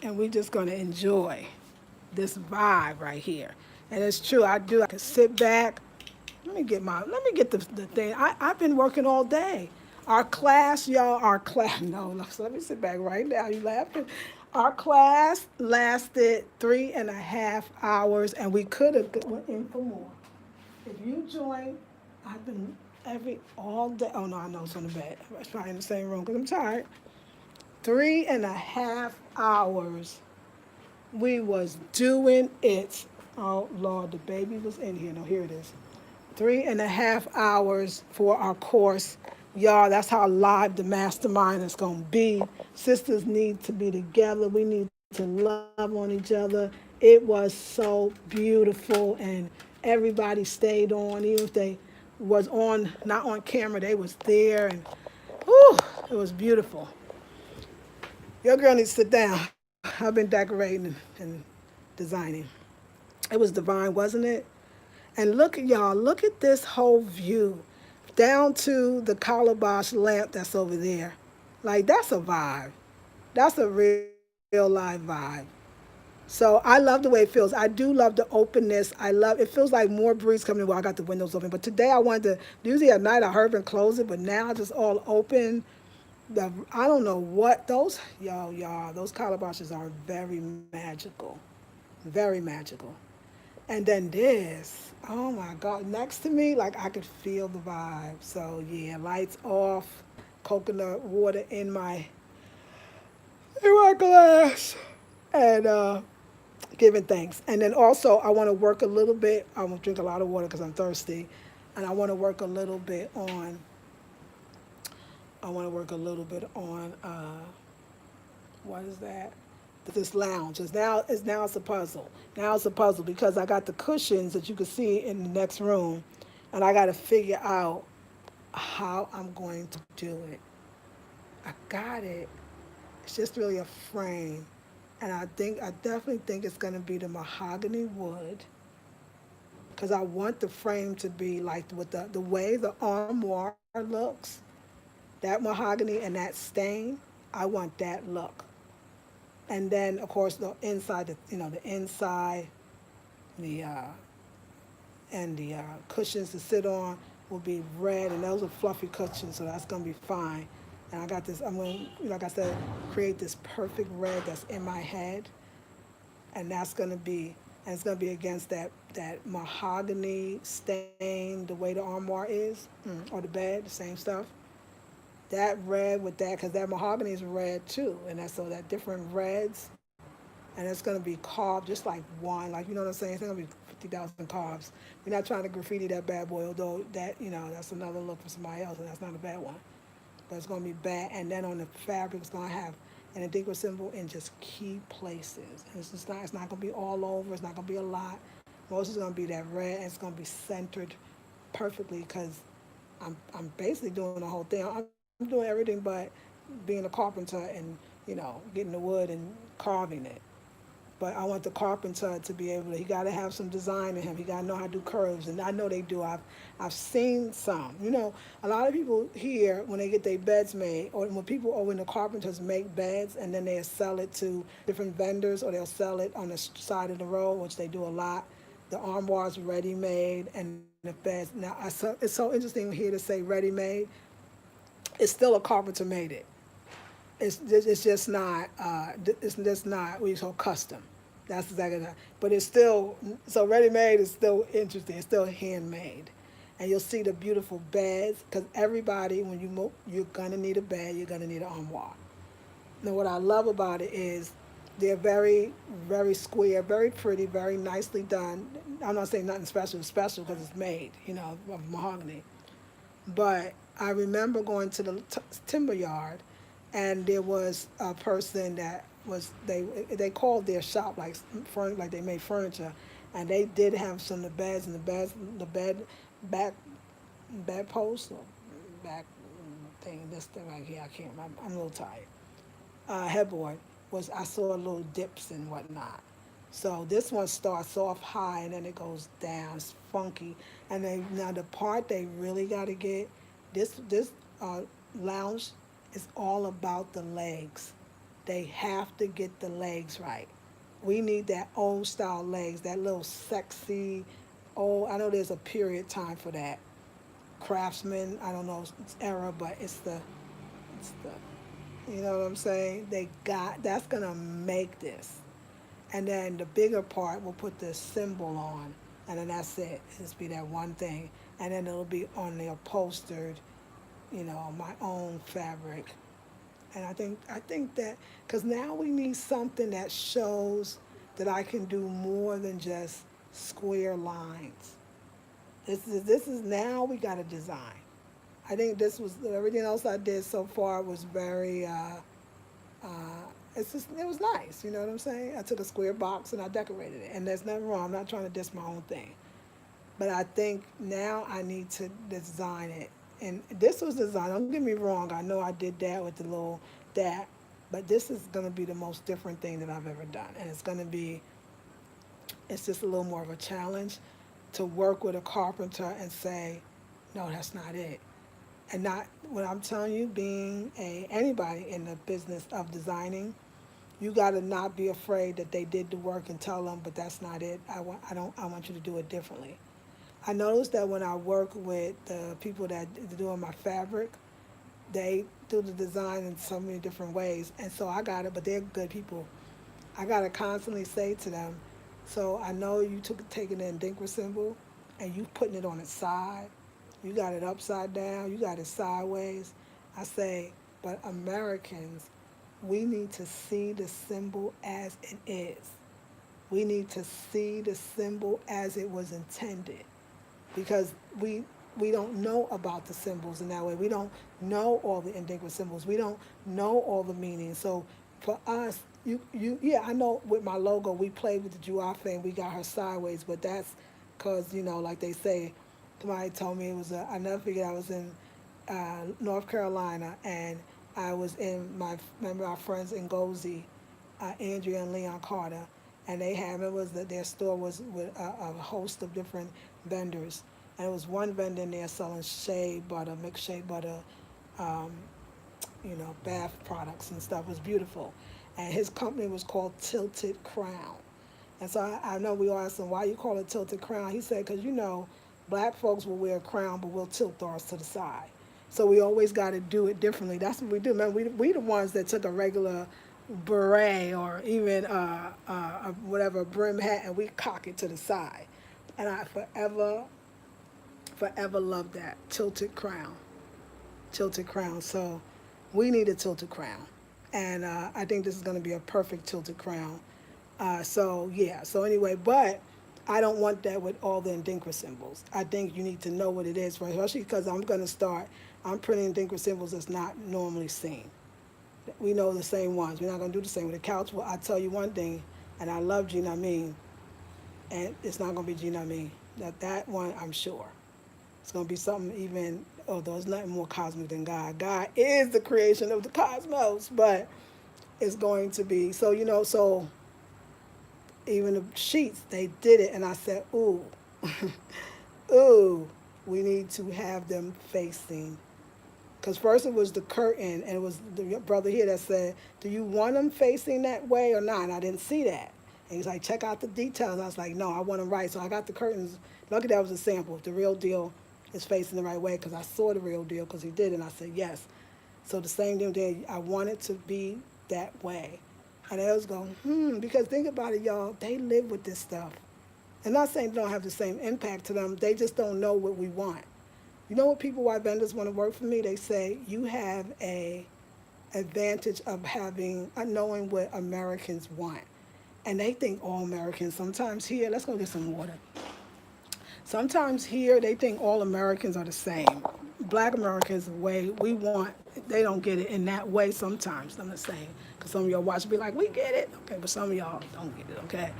And we're just going to enjoy this vibe right here. And it's true, I can sit back. Let me get the thing. I've been working all day. Our class, no, so let me sit back right now. You laughing? Our class lasted 3.5 hours, and we could have went in for more. If you join, I've been all day. Oh no, I know it's on the bed. I was probably in the same room because I'm tired. 3.5 hours. We was doing it. Oh Lord, the baby was in here. No, here it is. 3.5 hours for our course. Y'all, that's how live the mastermind is going to be. Sisters need to be together. We need to love on each other. It was so beautiful, and everybody stayed on. Even if they was not on camera, they was there, and it was beautiful. Your girl needs to sit down. I've been decorating and designing. It was divine, wasn't it? And look at this whole view. Down to the calabash lamp that's over there. Like, that's a vibe. That's a real live vibe. So I love the way it feels. I do love the openness. It feels like more breeze coming in while I got the windows open. But today I wanted to, usually at night I hurry and close it, but now it's just all open. I don't know what, those calabashes are very magical. Very magical. And then this, oh my God, next to me, like I could feel the vibe. So yeah, lights off, coconut water in my glass, and giving thanks. And then also I want to work a little bit. I won't drink a lot of water because I'm thirsty, and I want to work a little bit on. What is that? this lounge. It's now it's a puzzle. Now it's a puzzle because I got the cushions that you can see in the next room, and I got to figure out how I'm going to do it. I got it. It's just really a frame, and I definitely think it's going to be the mahogany wood because I want the frame to be like with the way the armoire looks, that mahogany and that stain. I want that look. And then of course the inside, the and the cushions to sit on will be red, and those are fluffy cushions, so that's gonna be fine. And I got this. I'm going to, like I said, create this perfect red that's in my head, and and it's gonna be against that mahogany stain, the way the armoire is, or the bed, the same stuff. That red with that, because that mahogany is red too, and that's so that different reds, and it's gonna be carved just like one, like you know what I'm saying. It's not gonna be 50,000 carves. We're not trying to graffiti that bad boy, although that that's another look for somebody else, and that's not a bad one. But it's gonna be bad, and then on the fabric, it's gonna have an indigo symbol in just key places, and it's not gonna be all over. It's not gonna be a lot. Most is gonna be that red, and it's gonna be centered perfectly because I'm basically doing the whole thing. I'm doing everything but being a carpenter and getting the wood and carving it. But I want the carpenter to be able to. He got to have some design in him. He got to know how to do curves, and I know they do. I've seen some. A lot of people here when they get their beds made, or when the carpenters make beds, and then they'll sell it to different vendors, or they'll sell it on the side of the road, which they do a lot. The armoires ready made, and the beds. Now it's so interesting here to say ready made. It's still a carpenter made it. It's just not it's just not what you call custom. That's exactly that. But it's still so ready made is still interesting. It's still handmade, and you'll see the beautiful beds because everybody when you move, you're gonna need a bed. You're gonna need an armoire. Now what I love about it is they're very square, very pretty, very nicely done. I'm not saying nothing special. It's special because it's made, of mahogany. But I remember going to the timber yard, and there was a person that was they called their shop like they made furniture, and they did have some of the beds and the bed back post or back thing this thing right here I can't remember, I'm a little tired. Headboard was I saw little dips and whatnot. So this one starts off high and then it goes down. It's funky. And then now the part they really got to get this lounge is all about the legs. They have to get the legs right. We need that old style legs, that little sexy. Oh, I know there's a period time for that. Craftsman, I don't know it's era, but it's the, you know what I'm saying? That's gonna make this. And then the bigger part will put the symbol on, and then that's it. Just be that one thing, and then it'll be on the upholstered, my own fabric. And I think that because now we need something that shows that I can do more than just square lines. This is now we got to design. I think this was everything else I did so far was very uh, it was nice, you know what I'm saying? I took a square box and I decorated it, and there's nothing wrong. I'm not trying to diss my own thing, but I think now I need to design it. And this was designed. Don't get me wrong. I know I did that with the little that, but this is going to be the most different thing that I've ever done, and it's just a little more of a challenge to work with a carpenter and say, no, that's not it. And not what I'm telling you, being anybody in the business of designing, you got to not be afraid that they did the work and tell them, but that's not it. I want you to do it differently. I noticed that when I work with the people that are doing my fabric, they do the design in so many different ways, and so I got it. But they're good people. I got to constantly say to them, so I know you took taking the Indinka symbol, and you putting it on its side. You got it upside down. You got it sideways. I say, but Americans, we need to see the symbol as it is. We need to see the symbol as it was intended, because we don't know about the symbols in that way. We don't know all the Indigenous symbols. We don't know all the meanings. So for us, Yeah, I know with my logo, we played with the Juá thing. We got her sideways, but that's because, like they say, somebody told me it was I never forget, I was in North Carolina, and I was remember our friends in Ngozi, Andrea and Leon Carter, and they had, it was that their store was with a host of different vendors. And it was one vendor in there selling shea butter, mixed shea butter, um, bath products and stuff. It was beautiful. And his company was called Tilted Crown. And so I know we all asked him, why you call it Tilted Crown? He said, because black folks will wear a crown, but we'll tilt ours to the side. So we always got to do it differently. That's what we do. Man, we the ones that took a regular beret or even whatever brim hat, and we cock it to the side. And I forever loved that tilted crown. So we need a tilted crown, and I think this is going to be a perfect tilted crown. So yeah. So anyway, but I don't want that with all the Ndinkra symbols. I think you need to know what it is, right? Especially because I'm printing Ndinkra symbols that's not normally seen. We know the same ones. We're not going to do the same with the couch. Well, I tell you one thing, and I love Gina Mean, and it's not going to be Gina Mean. That one, I'm sure. It's going to be something even, although it's nothing more cosmic than God. God is the creation of the cosmos, but it's going to be, so even the sheets, they did it, and I said, ooh, ooh, we need to have them facing. Because first it was the curtain, and it was the brother here that said, do you want them facing that way or not? And I didn't see that. And he's like, check out the details. I was like, no, I want them right. So I got the curtains. Lucky that was a sample. If the real deal is facing the right way, because I saw the real deal, because he did, and I said, yes. So the same thing, I want it to be that way. And I was going, because think about it, y'all. They live with this stuff. And not saying they don't have the same impact to them. They just don't know what we want. You know what why vendors want to work for me? They say, you have a advantage of knowing what Americans want. And they think all Americans, sometimes here, let's go get some water. Sometimes here, they think all Americans are the same. Black Americans, the way we want, they don't get it in that way sometimes, I'm not saying. Because some of y'all watch be like, we get it. Okay, but some of y'all don't get it, okay?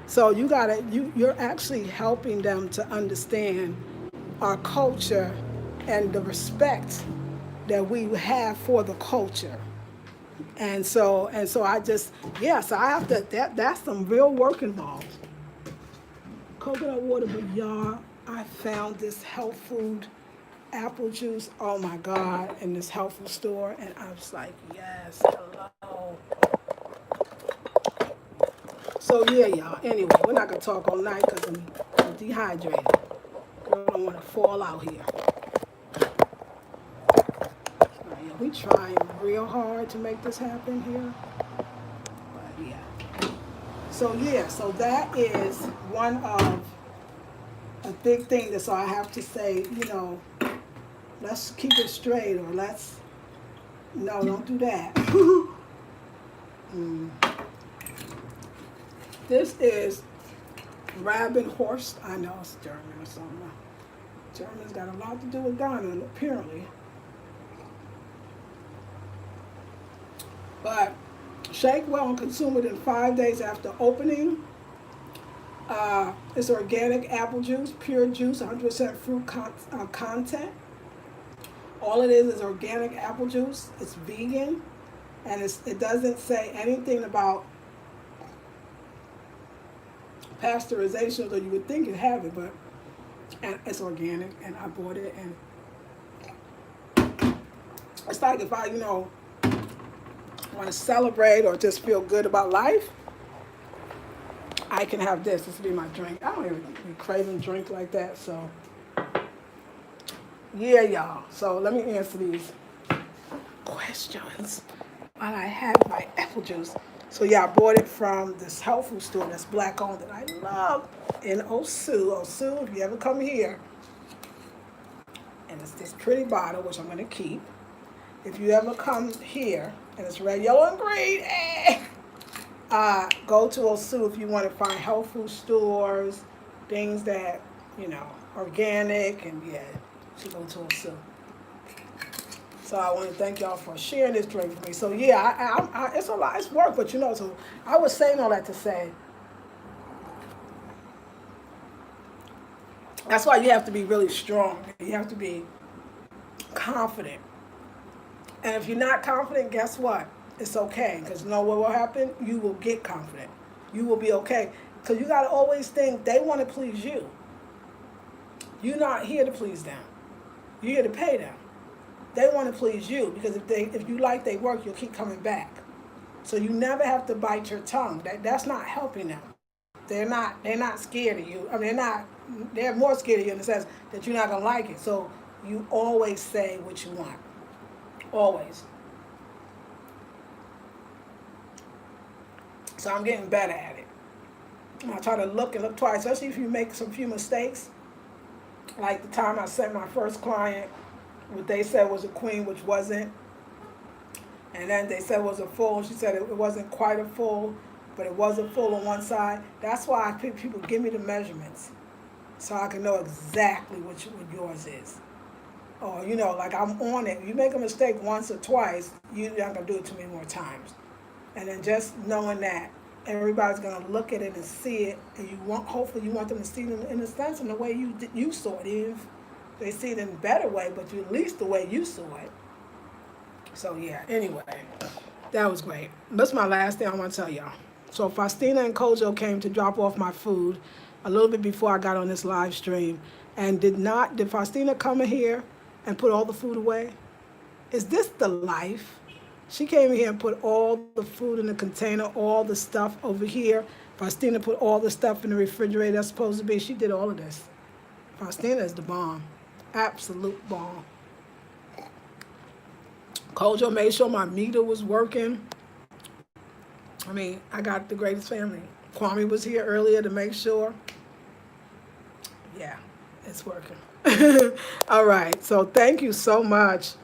So you're actually helping them to understand our culture and the respect that we have for the culture. And so I just, so I have to, that's some real work involved. Coconut water, but y'all, I found this health food apple juice, oh my God, in this health food store, and I was like, yes, hello. So yeah, y'all, anyway, we're not gonna talk all night because I'm dehydrated. Girl, I don't want to fall out here. We trying real hard to make this happen here. But yeah. So that is one of a big thing that, so I have to say, let's keep it straight, or no, don't do that. This is Rabenhorst. I know it's German or something. German's got a lot to do with Ghana, apparently. But shake well and consume it in 5 days after opening. It's organic apple juice, pure juice, 100% fruit content. All it is organic apple juice. It's vegan, and it doesn't say anything about pasteurization, although you would think it have it, but and it's organic, and I bought it, and it's like if I, want to celebrate or just feel good about life, I can have this. This will be my drink. I don't even be craving drink like that, so yeah, y'all. So let me answer these questions while I have my apple juice. So yeah, I bought it from this health food store that's black owned that I love in Osu. Osu, if you ever come here, and it's this pretty bottle, which I'm going to keep. If you ever come here, and it's red, yellow, and green, go to Osu if you want to find health food stores, things that, organic, and yeah, you should go to Osu. So I want to thank y'all for sharing this drink with me. So yeah, it's a lot, it's work, but you know, so I was saying all that to say, that's why you have to be really strong. You have to be confident. And if you're not confident, guess what? It's okay, because you know what will happen? You will get confident. You will be okay. Because you got to always think they want to please you. You're not here to please them. You're here to pay them. They want to please you, because if you like their work, you'll keep coming back. So you never have to bite your tongue. That's not helping them. They're not scared of you. I mean, they're more scared of you in the sense that you're not gonna like it. So you always say what you want. Always. So I'm getting better at it. And I try to look and look twice, especially if you make some few mistakes. Like the time I sent my first client, what they said was a queen, which wasn't. And then they said it was a full. She said it wasn't quite a full, but it was a full on one side. That's why people give me the measurements, so I can know exactly what yours is. Or, you know, like I'm on it. You make a mistake once or twice, you're not going to do it too many more times. And then just knowing that everybody's going to look at it and see it, and hopefully you want them to see it in a sense in the way you saw it. Even if they see it in a better way, but at least the way you saw it. So yeah, anyway, that was great. That's my last thing I want to tell y'all. So Faustina and Kojo came to drop off my food a little bit before I got on this live stream. And did Faustina come in here and put all the food away? Is this the life? She came in here and put all the food in the container, all the stuff over here. Faustina put all the stuff in the refrigerator that's supposed to be. She did all of this. Faustina is the bomb. Absolute bomb. Kojo made sure my meter was working. I mean, I got the greatest family. Kwame was here earlier to make sure. Yeah, it's working. All right, so thank you so much.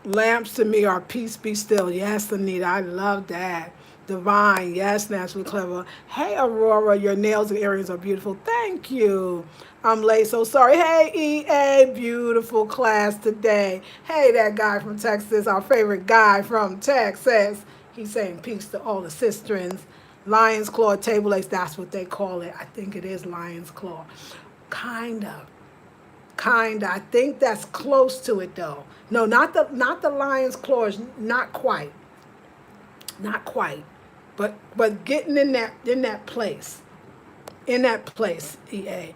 Lamps to me are peace be still. Yes, Anita, I love that. Divine, yes, naturally clever. Hey, Aurora, your nails and earrings are beautiful. Thank you. I'm late, so sorry. Hey, EA, beautiful class today. Hey, that guy from Texas, our favorite guy from Texas. He's saying peace to all the sistrins. Lion's claw table legs, that's what they call it. I think it is lion's claw. Kinda. I think that's close to it though. No, not the lion's claws, not quite. Not quite. But getting in that place. In that place, EA.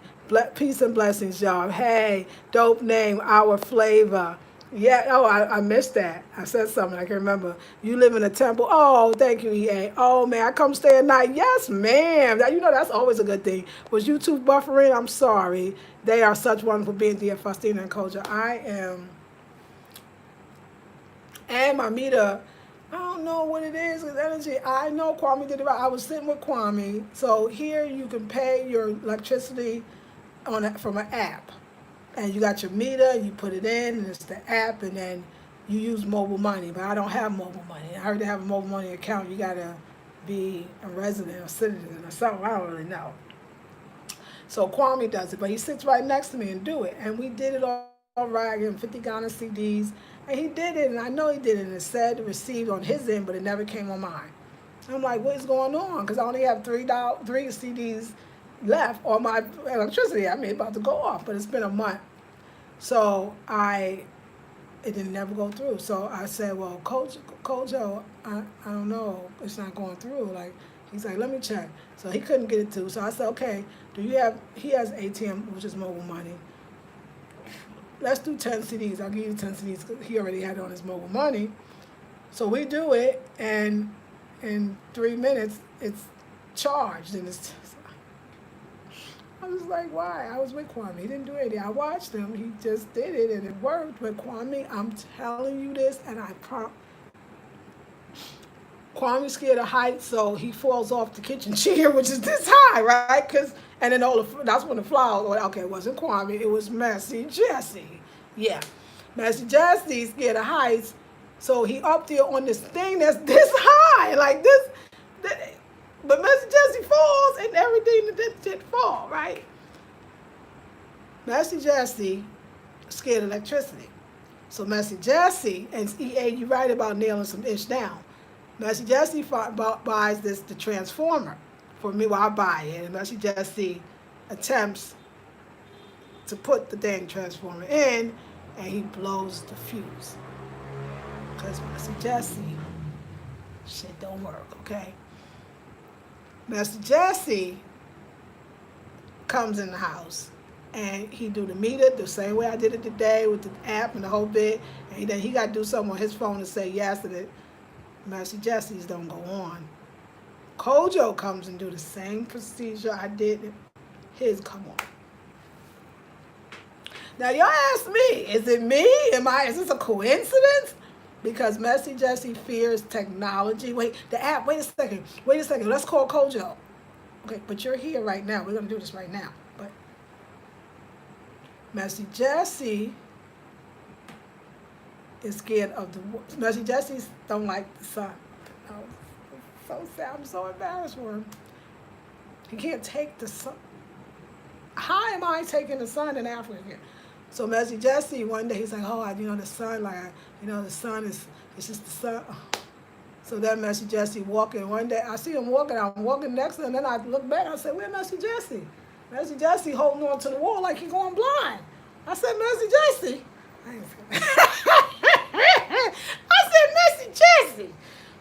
Peace and blessings, y'all. Hey, dope name, Our Flavor. Yeah, oh, I missed that. I said something, I can remember. You live in a temple. Oh, thank you, EA. Oh, man, I come stay at night. Yes, ma'am. You know, that's always a good thing. Was YouTube buffering? I'm sorry. They are such wonderful beings, dear Faustina and Kojo. I am. And my meter, I don't know what it is with energy. I know Kwame did it right. I was sitting with Kwame. So here you can pay your electricity from an app. And you got your meter, you put it in, and it's the app, and then you use mobile money. But I don't have mobile money. I heard to have a mobile money account, you got to be a resident or citizen or something. I don't really know. So Kwame does it, but he sits right next to me and do it. And we did it all right. I gave him 50 Ghana CDs. And he did it, and I know he did it. And it said received on his end, but it never came on mine. I'm like, what is going on? Because I only have three CDs left on my electricity. I mean, about to go off, but it's been a month. So it didn't never go through. So I said, well, Kojo, I don't know, it's not going through. Like, he's like, let me check. So he couldn't get it to. So I said, okay, he has ATM, which is mobile money. Let's do 10 CDs. I'll give you 10 CDs because he already had it on his mobile money. So we do it, and in 3 minutes, it's charged, and it's. I was like, why? I was with Kwame. He didn't do anything. I watched him. He just did it, and it worked. But Kwame, I'm telling you this, and Kwame's scared of heights, so he falls off the kitchen chair, which is this high, right? And then that's when the flowers. Okay, it wasn't Kwame. It was Messy Jesse. Yeah, Messy Jesse scared of heights, so he up there on this thing that's this high, like this. But Messy Jesse falls, and everything did fall, right? Messy Jesse scared of electricity. So Messy Jesse, and EA, you right about nailing some ish down. Messy Jesse buys the transformer for me while I buy it, and Messy Jesse attempts to put the dang transformer in, and he blows the fuse. Because Messy Jesse, shit don't work, okay? Messy Jesse comes in the house, and he do the meter the same way I did it today with the app and the whole bit, and then he got to do something on his phone to say yes, and it, Messy Jesse's don't go on. Kojo comes and do the same procedure I did, his come on. Now y'all ask me, is it me? Is this a coincidence? Because Messy Jesse fears technology. Wait, the app, wait a second, let's call Kojo. Okay, but you're here right now, we're gonna do this right now. But Messy Jesse is scared of the, Messy Jesse don't like the sun. Oh, so sad, I'm so embarrassed for him. He can't take the sun. How am I taking the sun in Africa here? So Messy Jesse, one day he's like, oh, the sun, the sun is, it's just the sun. So then Messy Jesse walking, one day I see him walking, I'm walking next to him, and then I look back, I said, where's Messy Jesse? Messy Jesse holding on to the wall like he's going blind. I said, Messy Jesse. I said, Messy Jesse,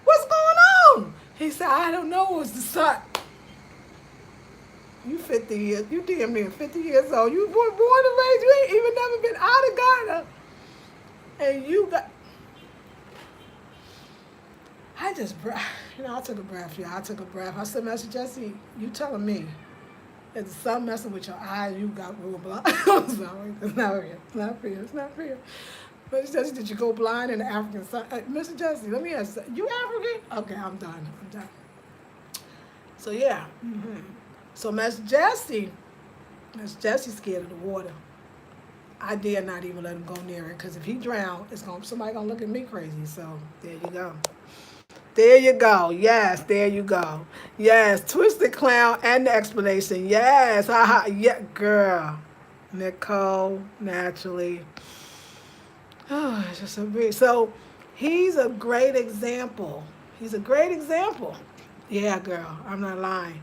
what's going on? He said, I don't know, it's the sun. You 50 years, you damn near 50 years old. You born and raised, you ain't even never been out of Ghana. And you got, I took a breath, yeah, I took a breath. I said, Messy Jesse, you telling me that the sun messing with your eyes, you got real blind? I'm sorry, it's not real. Messy Jesse, did you go blind in the African sun? Mr. Jesse, let me ask you, African? Okay, I'm done. So yeah, So Miss Jesse's scared of the water. I dare not even let him go near it, because if he drown, somebody gonna look at me crazy. So there you go. There you go. Yes, there you go. Yes, Twisted Clown and the explanation. Yes, haha. Yeah, girl. Nicole, naturally. Oh, it's just so big. So he's a great example. Yeah, girl, I'm not lying.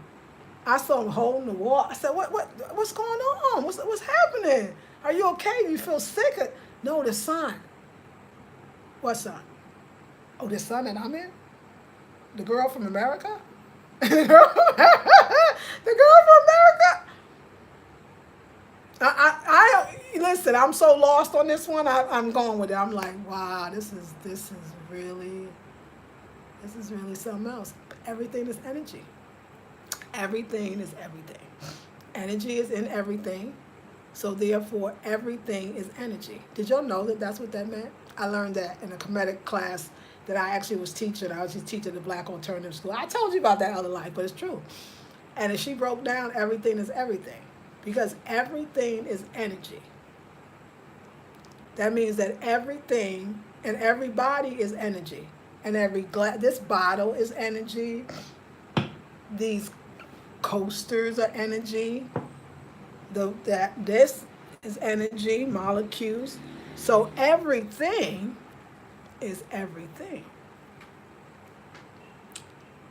I saw him holding the wall. I said, what's going on? What's happening? Are you okay? Do you feel sick? No, the sun. What sun? Oh, the sun that I'm in? The girl from America? The girl from America? Listen, I'm so lost on this one. I'm going with it. I'm like, wow, this is really something else. Everything is energy. Everything is everything. Energy is in everything. So therefore, everything is energy. Did y'all know that that's what that meant? I learned that in a comedic class that I actually was teaching. I was just teaching the Black Alternative School. I told you about that other life, but it's true. And if she broke down, everything is everything. Because everything is energy. That means that everything and everybody is energy. And this bottle is energy. These coasters are energy. This is energy, molecules. So everything is everything.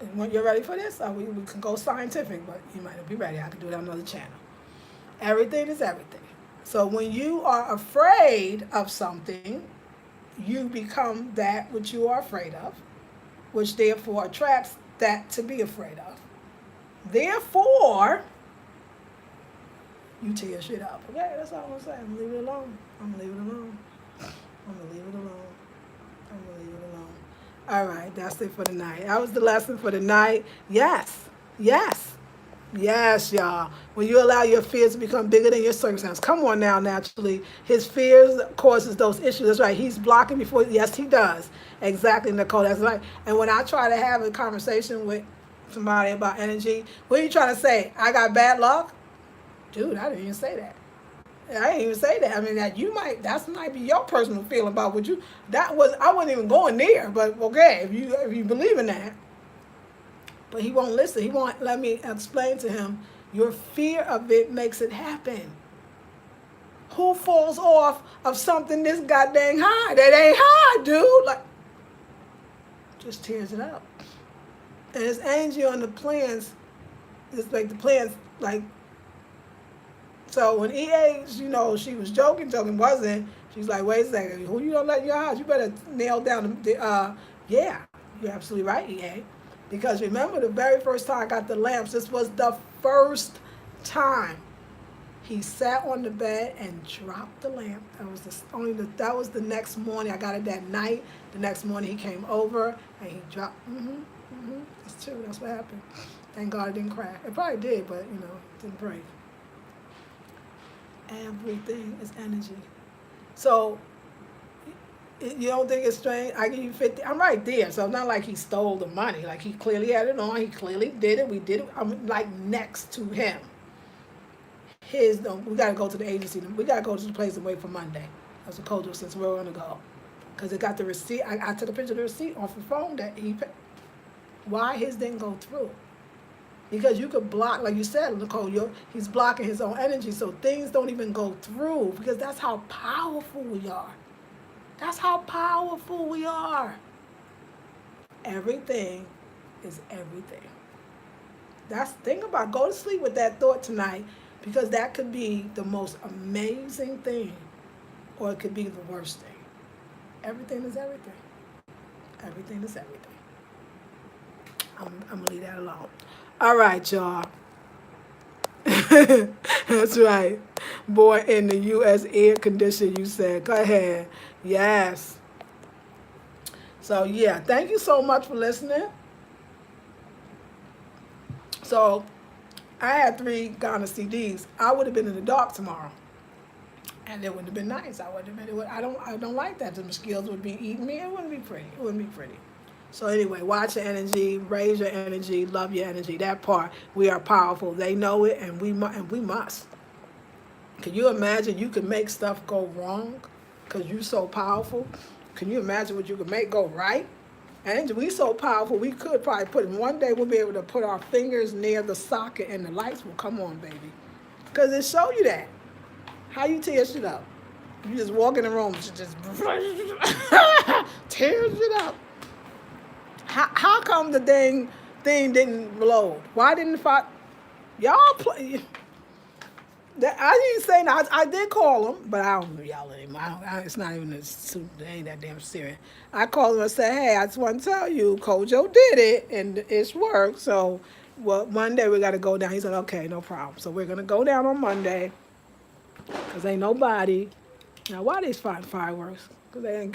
And when you're ready for this, we can go scientific, but you might not be ready. I can do it on another channel. Everything is everything. So when you are afraid of something, you become that which you are afraid of, which therefore attracts that to be afraid of. Therefore, you tear shit up. Okay, that's all I'm gonna say. I'm gonna leave it alone. All right, that's it for the night. That was the lesson for the night. Yes, y'all. When you allow your fears to become bigger than your circumstances. Come on now, naturally. His fears causes those issues. That's right. He's blocking before. Yes, he does. Exactly, Nicole. That's right. And when I try to have a conversation with somebody about energy, what are you trying to say? I got bad luck? Dude, I didn't even say that. I didn't even say that. I mean, that might be your personal feeling about what you, I wasn't even going there, but okay, if you believe in that. But he won't listen. He won't let me explain to him, your fear of it makes it happen. Who falls off of something this goddamn high? That ain't high, dude. Like, just tears it up. And it's Angie on the plans. It's like the plans, like, so when EA, she was joking, wasn't. She's like, wait a second, who you don't let in your house? You better nail down yeah, you're absolutely right, EA. Because remember, the very first time I got the lamps, this was the first time he sat on the bed and dropped the lamp. That was the next morning. I got it that night. The next morning he came over and he dropped. That's true. That's what happened. Thank God it didn't crack. It probably did, but it didn't break. Everything is energy. So you don't think it's strange? I give you 50. I'm right there. So it's not like he stole the money. Like, he clearly had it on. He clearly did it. We did it. I'm like next to him. We got to go to the agency. We got to go to the place and wait for Monday. That's what Kojo says we're going to go. Because it got the receipt. I took a picture of the receipt off the phone that he paid. Why his didn't go through? Because you could block, like you said, Nicole, he's blocking his own energy, so things don't even go through, because that's how powerful we are. That's how powerful we are. Everything is everything. Think about, go to sleep with that thought tonight, because that could be the most amazing thing, or it could be the worst thing. Everything is everything. Everything is everything. I'm going to leave that alone. All right, y'all. That's right. Born in the U.S. air condition, you said. Go ahead. Yes. So, yeah, thank you so much for listening. So, I had 3 Ghana CDs. I would have been in the dark tomorrow. And it wouldn't have been nice. I don't like that. The mosquitoes would be eating me. It wouldn't be pretty. It wouldn't be pretty. So anyway, watch your energy, raise your energy, love your energy. That part, we are powerful. They know it, and we must. Can you imagine you can make stuff go wrong because you're so powerful? Can you imagine what you can make go right? And we so powerful, we could probably one day we'll be able to put our fingers near the socket and the lights will come on, baby. Because it show you that. How you tear shit up? You just walk in the room, just tear shit up. How come the thing didn't load? Why didn't y'all play? I didn't say no. I did call them, but I don't yell anymore. It's not even it ain't that damn serious. I called them and said, hey, I just want to tell you, Kojo did it, and it's worked. So, Monday we got to go down. He said, okay, no problem. So we're going to go down on Monday, because ain't nobody. Now, why they fireworks? Because they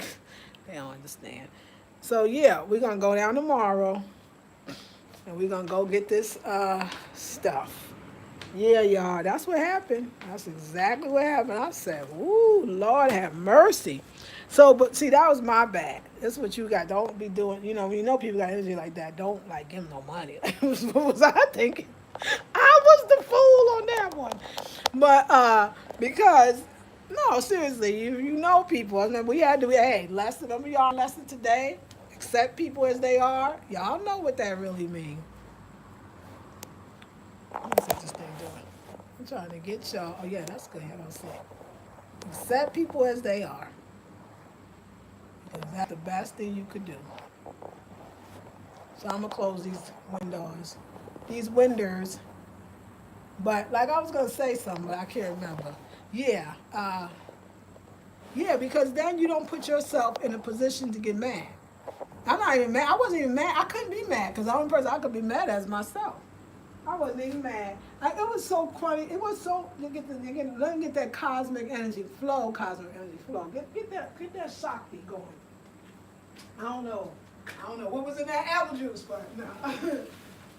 don't understand. So, yeah, we're going to go down tomorrow, and we're going to go get this stuff. Yeah, y'all, that's what happened. That's exactly what happened. I said, ooh, Lord have mercy. So, but see, that was my bad. That's what you got. Don't be doing, when you know people got energy like that, don't, give them no money. What was I thinking? I was the fool on that one. But, because... No, seriously, you know people. And then we had to, lesson, some of y'all lesson today, accept people as they are. Y'all know what that really means. What's this thing doing? I'm trying to get y'all. Oh, yeah, that's good. I don't see it. Accept people as they are. Because that's the best thing you could do. So I'm going to close these windows. These windows. But, I was going to say something, but I can't remember. Yeah, because then you don't put yourself in a position to get mad. I'm not even mad. I wasn't even mad. I couldn't be mad because the only person I could be mad at is myself. I wasn't even mad. It was so funny. It was so. Let me get that cosmic energy flow. Get that Shakti going. I don't know what was in that apple juice, but no.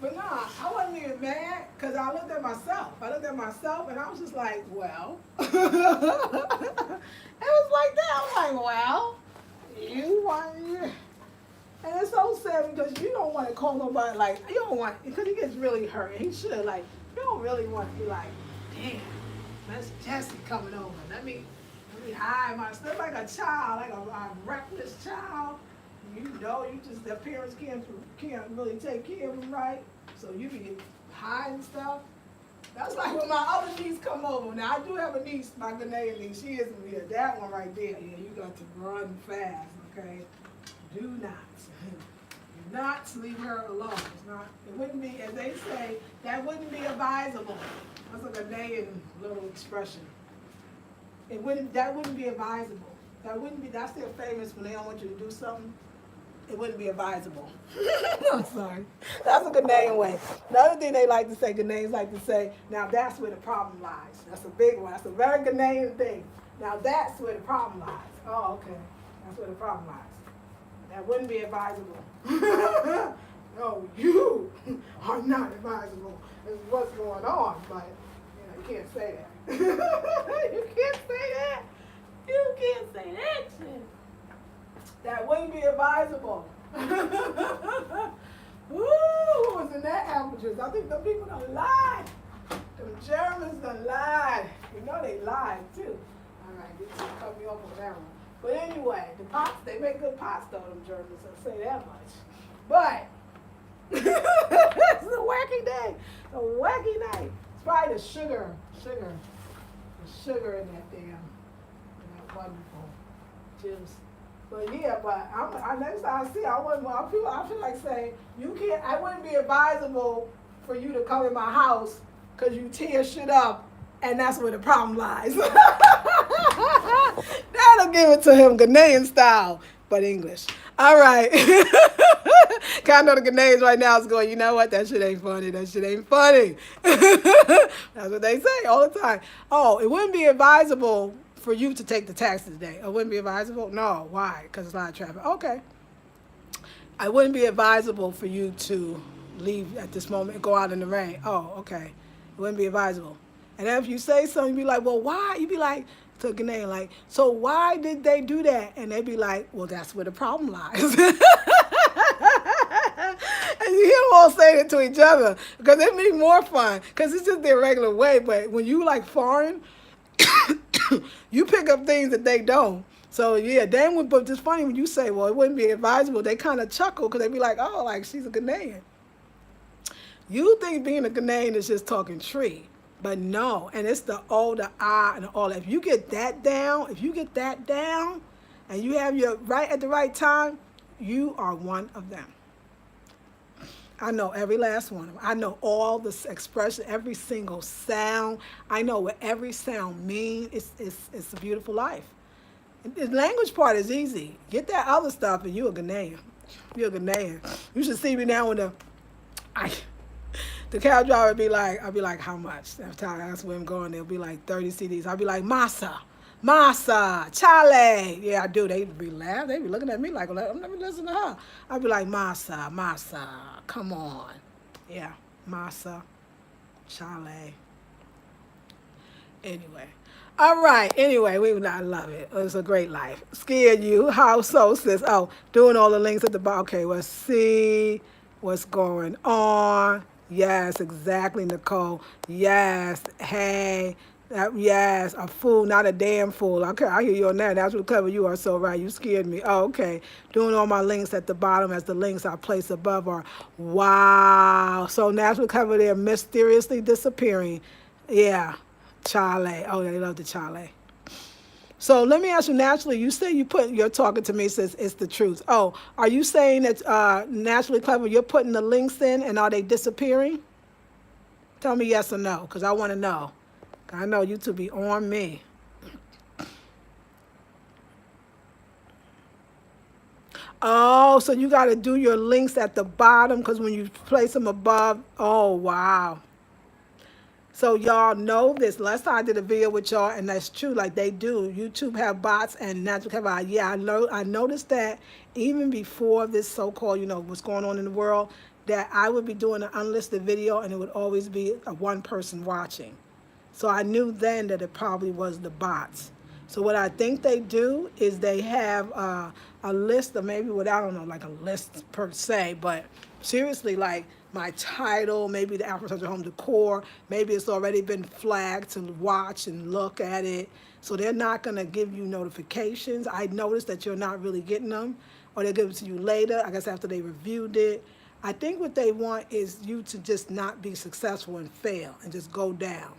But nah, I wasn't even mad because I looked at myself. And I was just like, well. It was like that. I'm like, well, you want you. And it's so sad because you don't want to call nobody you don't want, because he gets really hurt. He should, you don't really want to be like, damn, that's Jesse coming over. Let me hide myself like a child, like a reckless child. The parents can't really take care of them right. So you be hiding stuff. That's like when my other niece come over. Now I do have a niece, my Ghanaian niece. She isn't here. That one right there. Yeah, you got to run fast, okay? Do not. Do not leave her alone. It's not. It wouldn't be, as they say, that wouldn't be advisable. That's a Ghanaian little expression. That wouldn't be advisable. That wouldn't be. That's their famous when they don't want you to do something. It wouldn't be advisable. I'm sorry. That's a Ghanaian way. Another thing they like to say, Ghanaians like to say, now that's where the problem lies. That's a big one. That's a very Ghanaian thing. Now that's where the problem lies. Oh, okay. That's where the problem lies. That wouldn't be advisable. No, you are not advisable. This is what's going on, but you can't say that. You can't say that. You can't say that shit. That wouldn't be advisable. Woo, who was in that apple juice? I think the people done lied. The Germans done lied. You know they lied too. All right, you can cut me off on that one. But anyway, the pots, they make good pots though, them Germans, I'll say that much. But, it's a wacky day. A wacky night. It's probably the sugar in that damn, in that wonderful juice. But yeah, next time I see, I feel like saying, I wouldn't be advisable for you to come in my house because you tear shit up, and that's where the problem lies. That'll give it to him Ghanaian style, but English. All right. I know the Ghanaians right now is going, you know what, that shit ain't funny. That shit ain't funny. That's what they say all the time. Oh, it wouldn't be advisable for you to take the taxi today. It wouldn't be advisable? No. Why? Because it's a lot of traffic. Okay. I wouldn't be advisable for you to leave at this moment and go out in the rain. Oh, okay. It wouldn't be advisable. And then if you say something, you'd be like, well, why? You'd be like, to a Ghanaian, like, so why did they do that? And they'd be like, well, that's where the problem lies. And you hear them all saying it to each other because it makes more fun because it's just their regular way. But when you like foreign, you pick up things that they don't. So yeah, but it's funny when you say, well, it wouldn't be advisable. They kind of chuckle because they be like, oh, like she's a Ghanaian. You think being a Ghanaian is just talking tree. But no, and it's the O, the I, and all that. If you get that down, and you have your right at the right time, you are one of them. I know every last one of them. I know all the expression, every single sound. I know what every sound means. It's a beautiful life. The language part is easy. Get that other stuff, and you're a Ghanaian. You're a Ghanaian. You should see me now when the cab driver would be like, I'll be like, how much? After I ask where I'm going, they'll be like 30 CDs. I'll be like, masa, chale. Yeah, I do. They'd be laughing. They'd be looking at me like, well, I'm never listening to her. I'll be like, masa, come on. Yeah, masa, chale. Anyway. All right. Anyway, I love it. It's a great life. Scared you? How so, sis? Oh, doing all the links at the bottom. Okay, let's see what's going on. Yes, exactly, Nicole. Yes, hey, yes, a fool, not a damn fool. Okay, I hear you on that. That's what clever you are. So right, you scared me. Oh, okay. Doing all my links at the bottom as the links I place above are. Wow. So naturally clever, they're mysteriously disappearing. Yeah, Charlie. Oh, they love the Charlie. So let me ask you, naturally, you say you're talking to me, says it's the truth. Oh, are you saying that naturally clever, you're putting the links in and are they disappearing? Tell me yes or no, because I want to know. I know you two be on me. Oh, so you got to do your links at the bottom because when you place them above, oh, wow. So y'all know this. Last time I did a video with y'all, and that's true, like they do. YouTube have bots and natural cover. Yeah, I noticed that even before this so-called, what's going on in the world, that I would be doing an unlisted video and it would always be a one person watching. So I knew then that it probably was the bots. So what I think they do is they have a list of maybe what, I don't know, like a list per se, but seriously, like my title, maybe the Afro Home Decor, maybe it's already been flagged to watch and look at it. So they're not going to give you notifications. I noticed that you're not really getting them, or they'll give it to you later, I guess after they reviewed it. I think what they want is you to just not be successful and fail and just go down.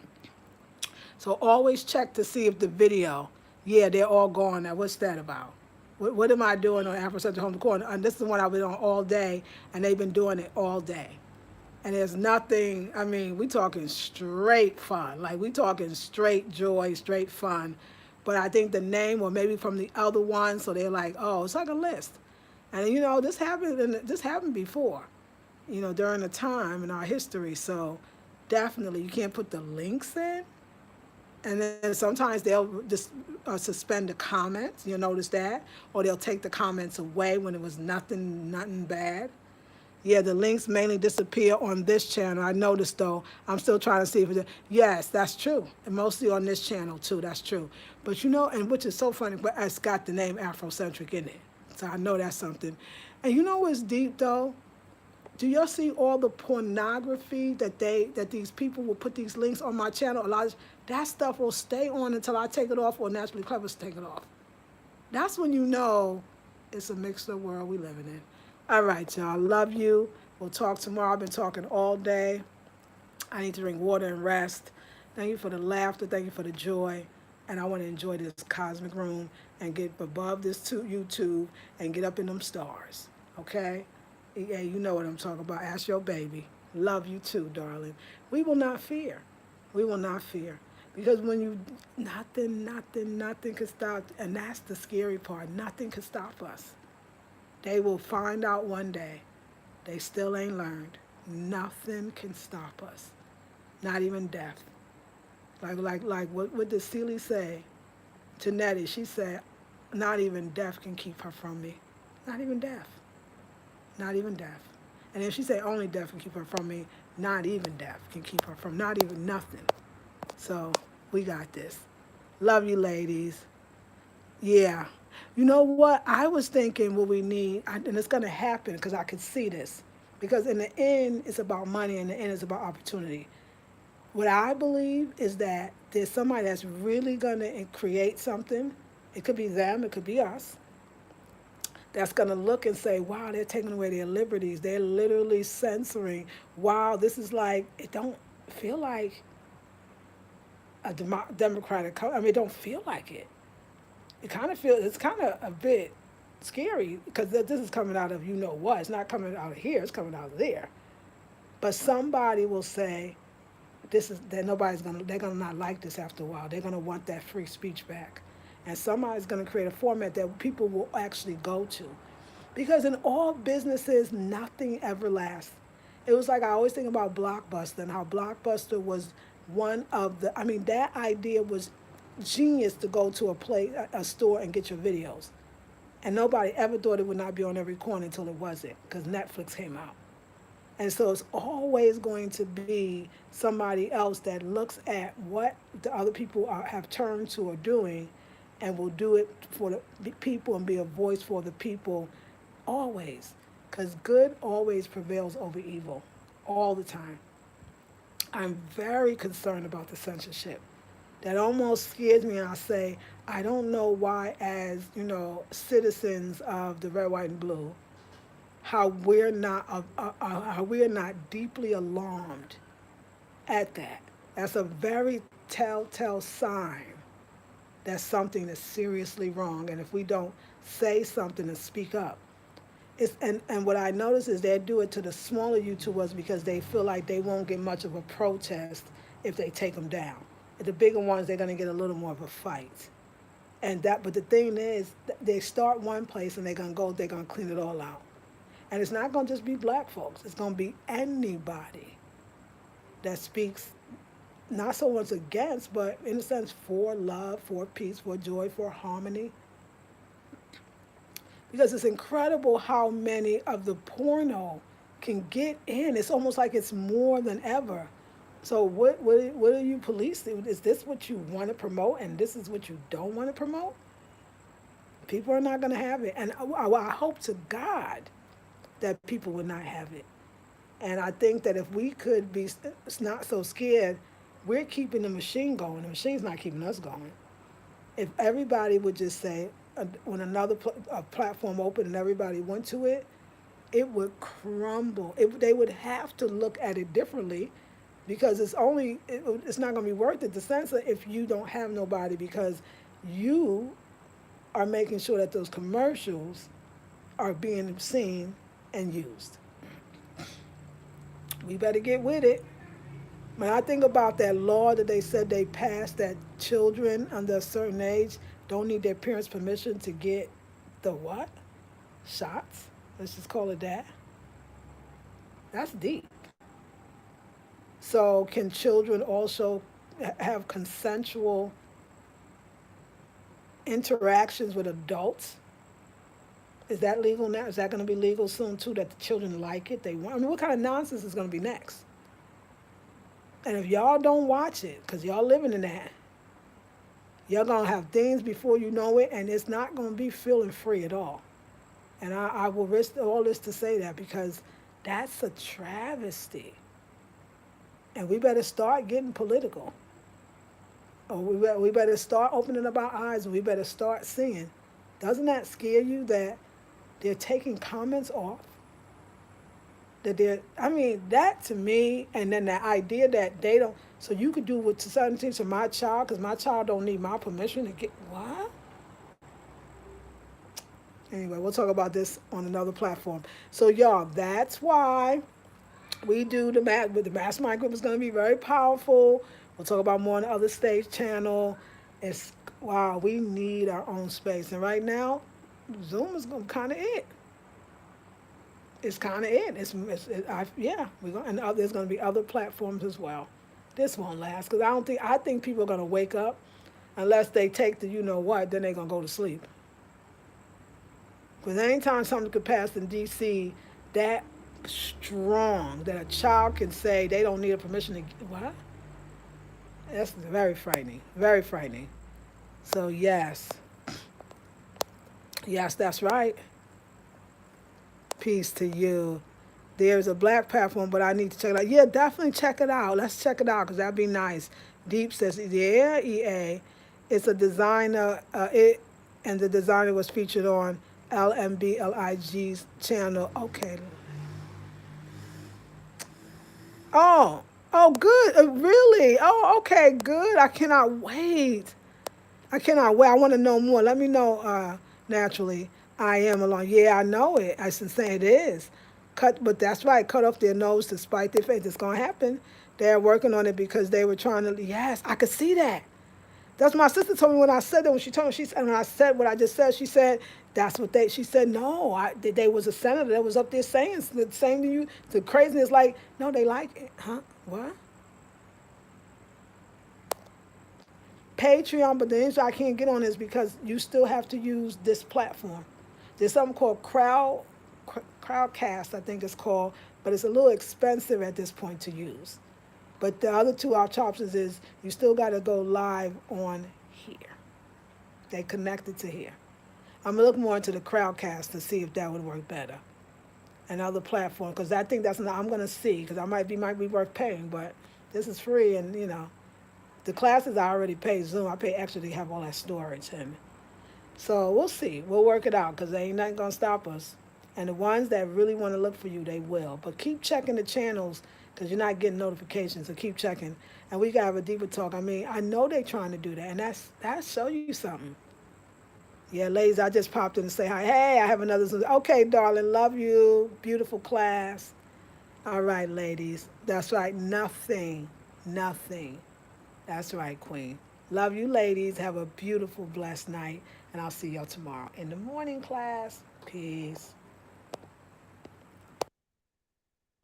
So always check to see if the video, yeah, they're all gone now. What's that about? What am I doing on Afro Central Home Decor? And this is the one I've been on all day, and they've been doing it all day. And there's nothing, I mean, we talking straight fun. Like, we talking straight joy, straight fun. But I think the name, or maybe from the other one, so they're like, oh, it's like a list. And you know, this happened before, you know, during a time in our history. So definitely, you can't put the links in. And then sometimes they'll just suspend the comments. You'll notice that, or they'll take the comments away when it was nothing bad. Yeah, the links mainly disappear on this channel. I noticed though. I'm still trying to see if it. Yes, that's true, and mostly on this channel too. That's true. But you know, and which is so funny, but it's got the name Afrocentric in it, so I know that's something. And you know what's deep though? Do y'all see all the pornography that these people will put these links on my channel? A lot of that stuff will stay on until I take it off or Naturally Clever take it off. That's when you know it's a mixed up world we living in. All right, y'all. Love you. We'll talk tomorrow. I've been talking all day. I need to drink water and rest. Thank you for the laughter. Thank you for the joy. And I want to enjoy this cosmic room and get above this YouTube and get up in them stars. Okay? Yeah, you know what I'm talking about. Ask your baby. Love you too, darling. We will not fear. We will not fear. Because when you, nothing can stop, and that's the scary part. Nothing can stop us. They will find out one day. They still ain't learned. Nothing can stop us. Not even death. Like what did Celie say to Nettie? She said, not even death can keep her from me. Not even death. Not even death. And then she said only death can keep her from me. Not even death can keep her from, not even nothing. So we got this. Love you, ladies. Yeah. You know what? I was thinking what we need, and it's going to happen because I could see this. Because in the end, it's about money, and in the end, it's about opportunity. What I believe is that there's somebody that's really going to create something. It could be them, it could be us. That's going to look and say, wow, they're taking away their liberties. They're literally censoring. Wow, this is like, it don't feel like a democratic, I mean, it don't feel like it. It kind of feels, it's kind of a bit scary because this is coming out of you know what. It's not coming out of here, it's coming out of there. But somebody will say, this is, that they're gonna not like this after a while. They're gonna want that free speech back. And somebody's gonna create a format that people will actually go to. Because in all businesses, nothing ever lasts. It was like I always think about Blockbuster and how Blockbuster was one of the, I mean, that idea was genius to go to a store and get your videos. And nobody ever thought it would not be on every corner until it wasn't, because Netflix came out. And so it's always going to be somebody else that looks at what the other people have turned to or doing and will do it for the people and be a voice for the people always. Because good always prevails over evil, all the time. I'm very concerned about the censorship. That almost scares me, and I say, I don't know why, as, you know, citizens of the red, white, and blue, how we're not deeply alarmed at that. That's a very telltale sign that something is seriously wrong, and if we don't say something and speak up, and what I notice is they do it to the smaller YouTubers because they feel like they won't get much of a protest if they take them down. The bigger ones, they're going to get a little more of a fight. But the thing is, they start one place and they're going to clean it all out. And it's not going to just be black folks. It's going to be anybody that speaks not so much against, but in a sense for love, for peace, for joy, for harmony. Because it's incredible how many of the porno can get in. It's almost like it's more than ever. So what are you policing? Is this what you want to promote and this is what you don't want to promote? People are not going to have it. And I hope to God that people would not have it. And I think that if we could be not so scared, we're keeping the machine going. The machine's not keeping us going. If everybody would just say, when another platform opened and everybody went to it, it would crumble. They would have to look at it differently because it's not going to be worth it to censor if you don't have nobody because you are making sure that those commercials are being seen and used. We better get with it. When I think about that law that they said they passed that children under a certain age don't need their parents' permission to get the what? Shots? Let's just call it that. That's deep. So, can children also have consensual interactions with adults? Is that legal now? Is that going to be legal soon too? That the children like it, they want. I mean, what kind of nonsense is going to be next? And if y'all don't watch it, because y'all living in that, you're going to have things before you know it, and it's not going to be feeling free at all. And I will risk all this to say that because that's a travesty. And we better start getting political. Or we better start opening up our eyes and we better start seeing. Doesn't that scare you that they're taking comments off? That to me, and then the idea that they don't, so you could do with certain things to my child, because my child don't need my permission to get, what? Anyway, we'll talk about this on another platform. So y'all, that's why we do the Mastermind group is going to be very powerful. We'll talk about more on the other stage channel. Wow, we need our own space. And right now, Zoom is kind of it. It's kind of it. And there's going to be other platforms as well. This won't last because I think people are going to wake up unless they take the you know what, then they're going to go to sleep. Because anytime something could pass in D.C. that strong that a child can say they don't need a permission to what? That's very frightening. Very frightening. So yes, that's right. Peace to you. There's a black platform, but I need to check it out. Yeah, definitely check it out. Let's check it out because that'd be nice. Deep says, yeah, EA. It's a designer. And the designer was featured on LMBLIG's channel. Okay. Oh, good. Really? Oh, okay, good. I cannot wait. I want to know more. Let me know naturally. I am alone. Yeah, I know it. I should say it is. But that's right. Cut off their nose to spite their face. It's going to happen. They're working on it because they were trying to, yes, I could see that. That's what my sister told me when I said that. When she told me, and when I said what I just said, she said, that's what she said, no, they was a senator that was up there saying the same to you. The craziness, like, no, they like it. Huh? What? Patreon, but the reason I can't get on is because you still have to use this platform. There's something called Crowdcast, I think it's called, but it's a little expensive at this point to use. But the other two options is you still got to go live on here. They connected to here. I'm going to look more into the Crowdcast to see if that would work better. And other platforms, because I think that's not, I'm going to see, because I might be worth paying, but this is free, and, the classes I already pay Zoom. I pay extra to have all that storage. And so we'll see. We'll work it out, because there ain't nothing going to stop us. And the ones that really want to look for you, they will. But keep checking the channels, because you're not getting notifications, so keep checking. And we got to have a deeper talk. I know they're trying to do that, and that show you something. Yeah, ladies, I just popped in to say hi. Hey, I have another. Okay, darling, love you. Beautiful class. All right, ladies. That's right, nothing. That's right, Queen. Love you, ladies. Have a beautiful, blessed night, and I'll see y'all tomorrow in the morning class. Peace.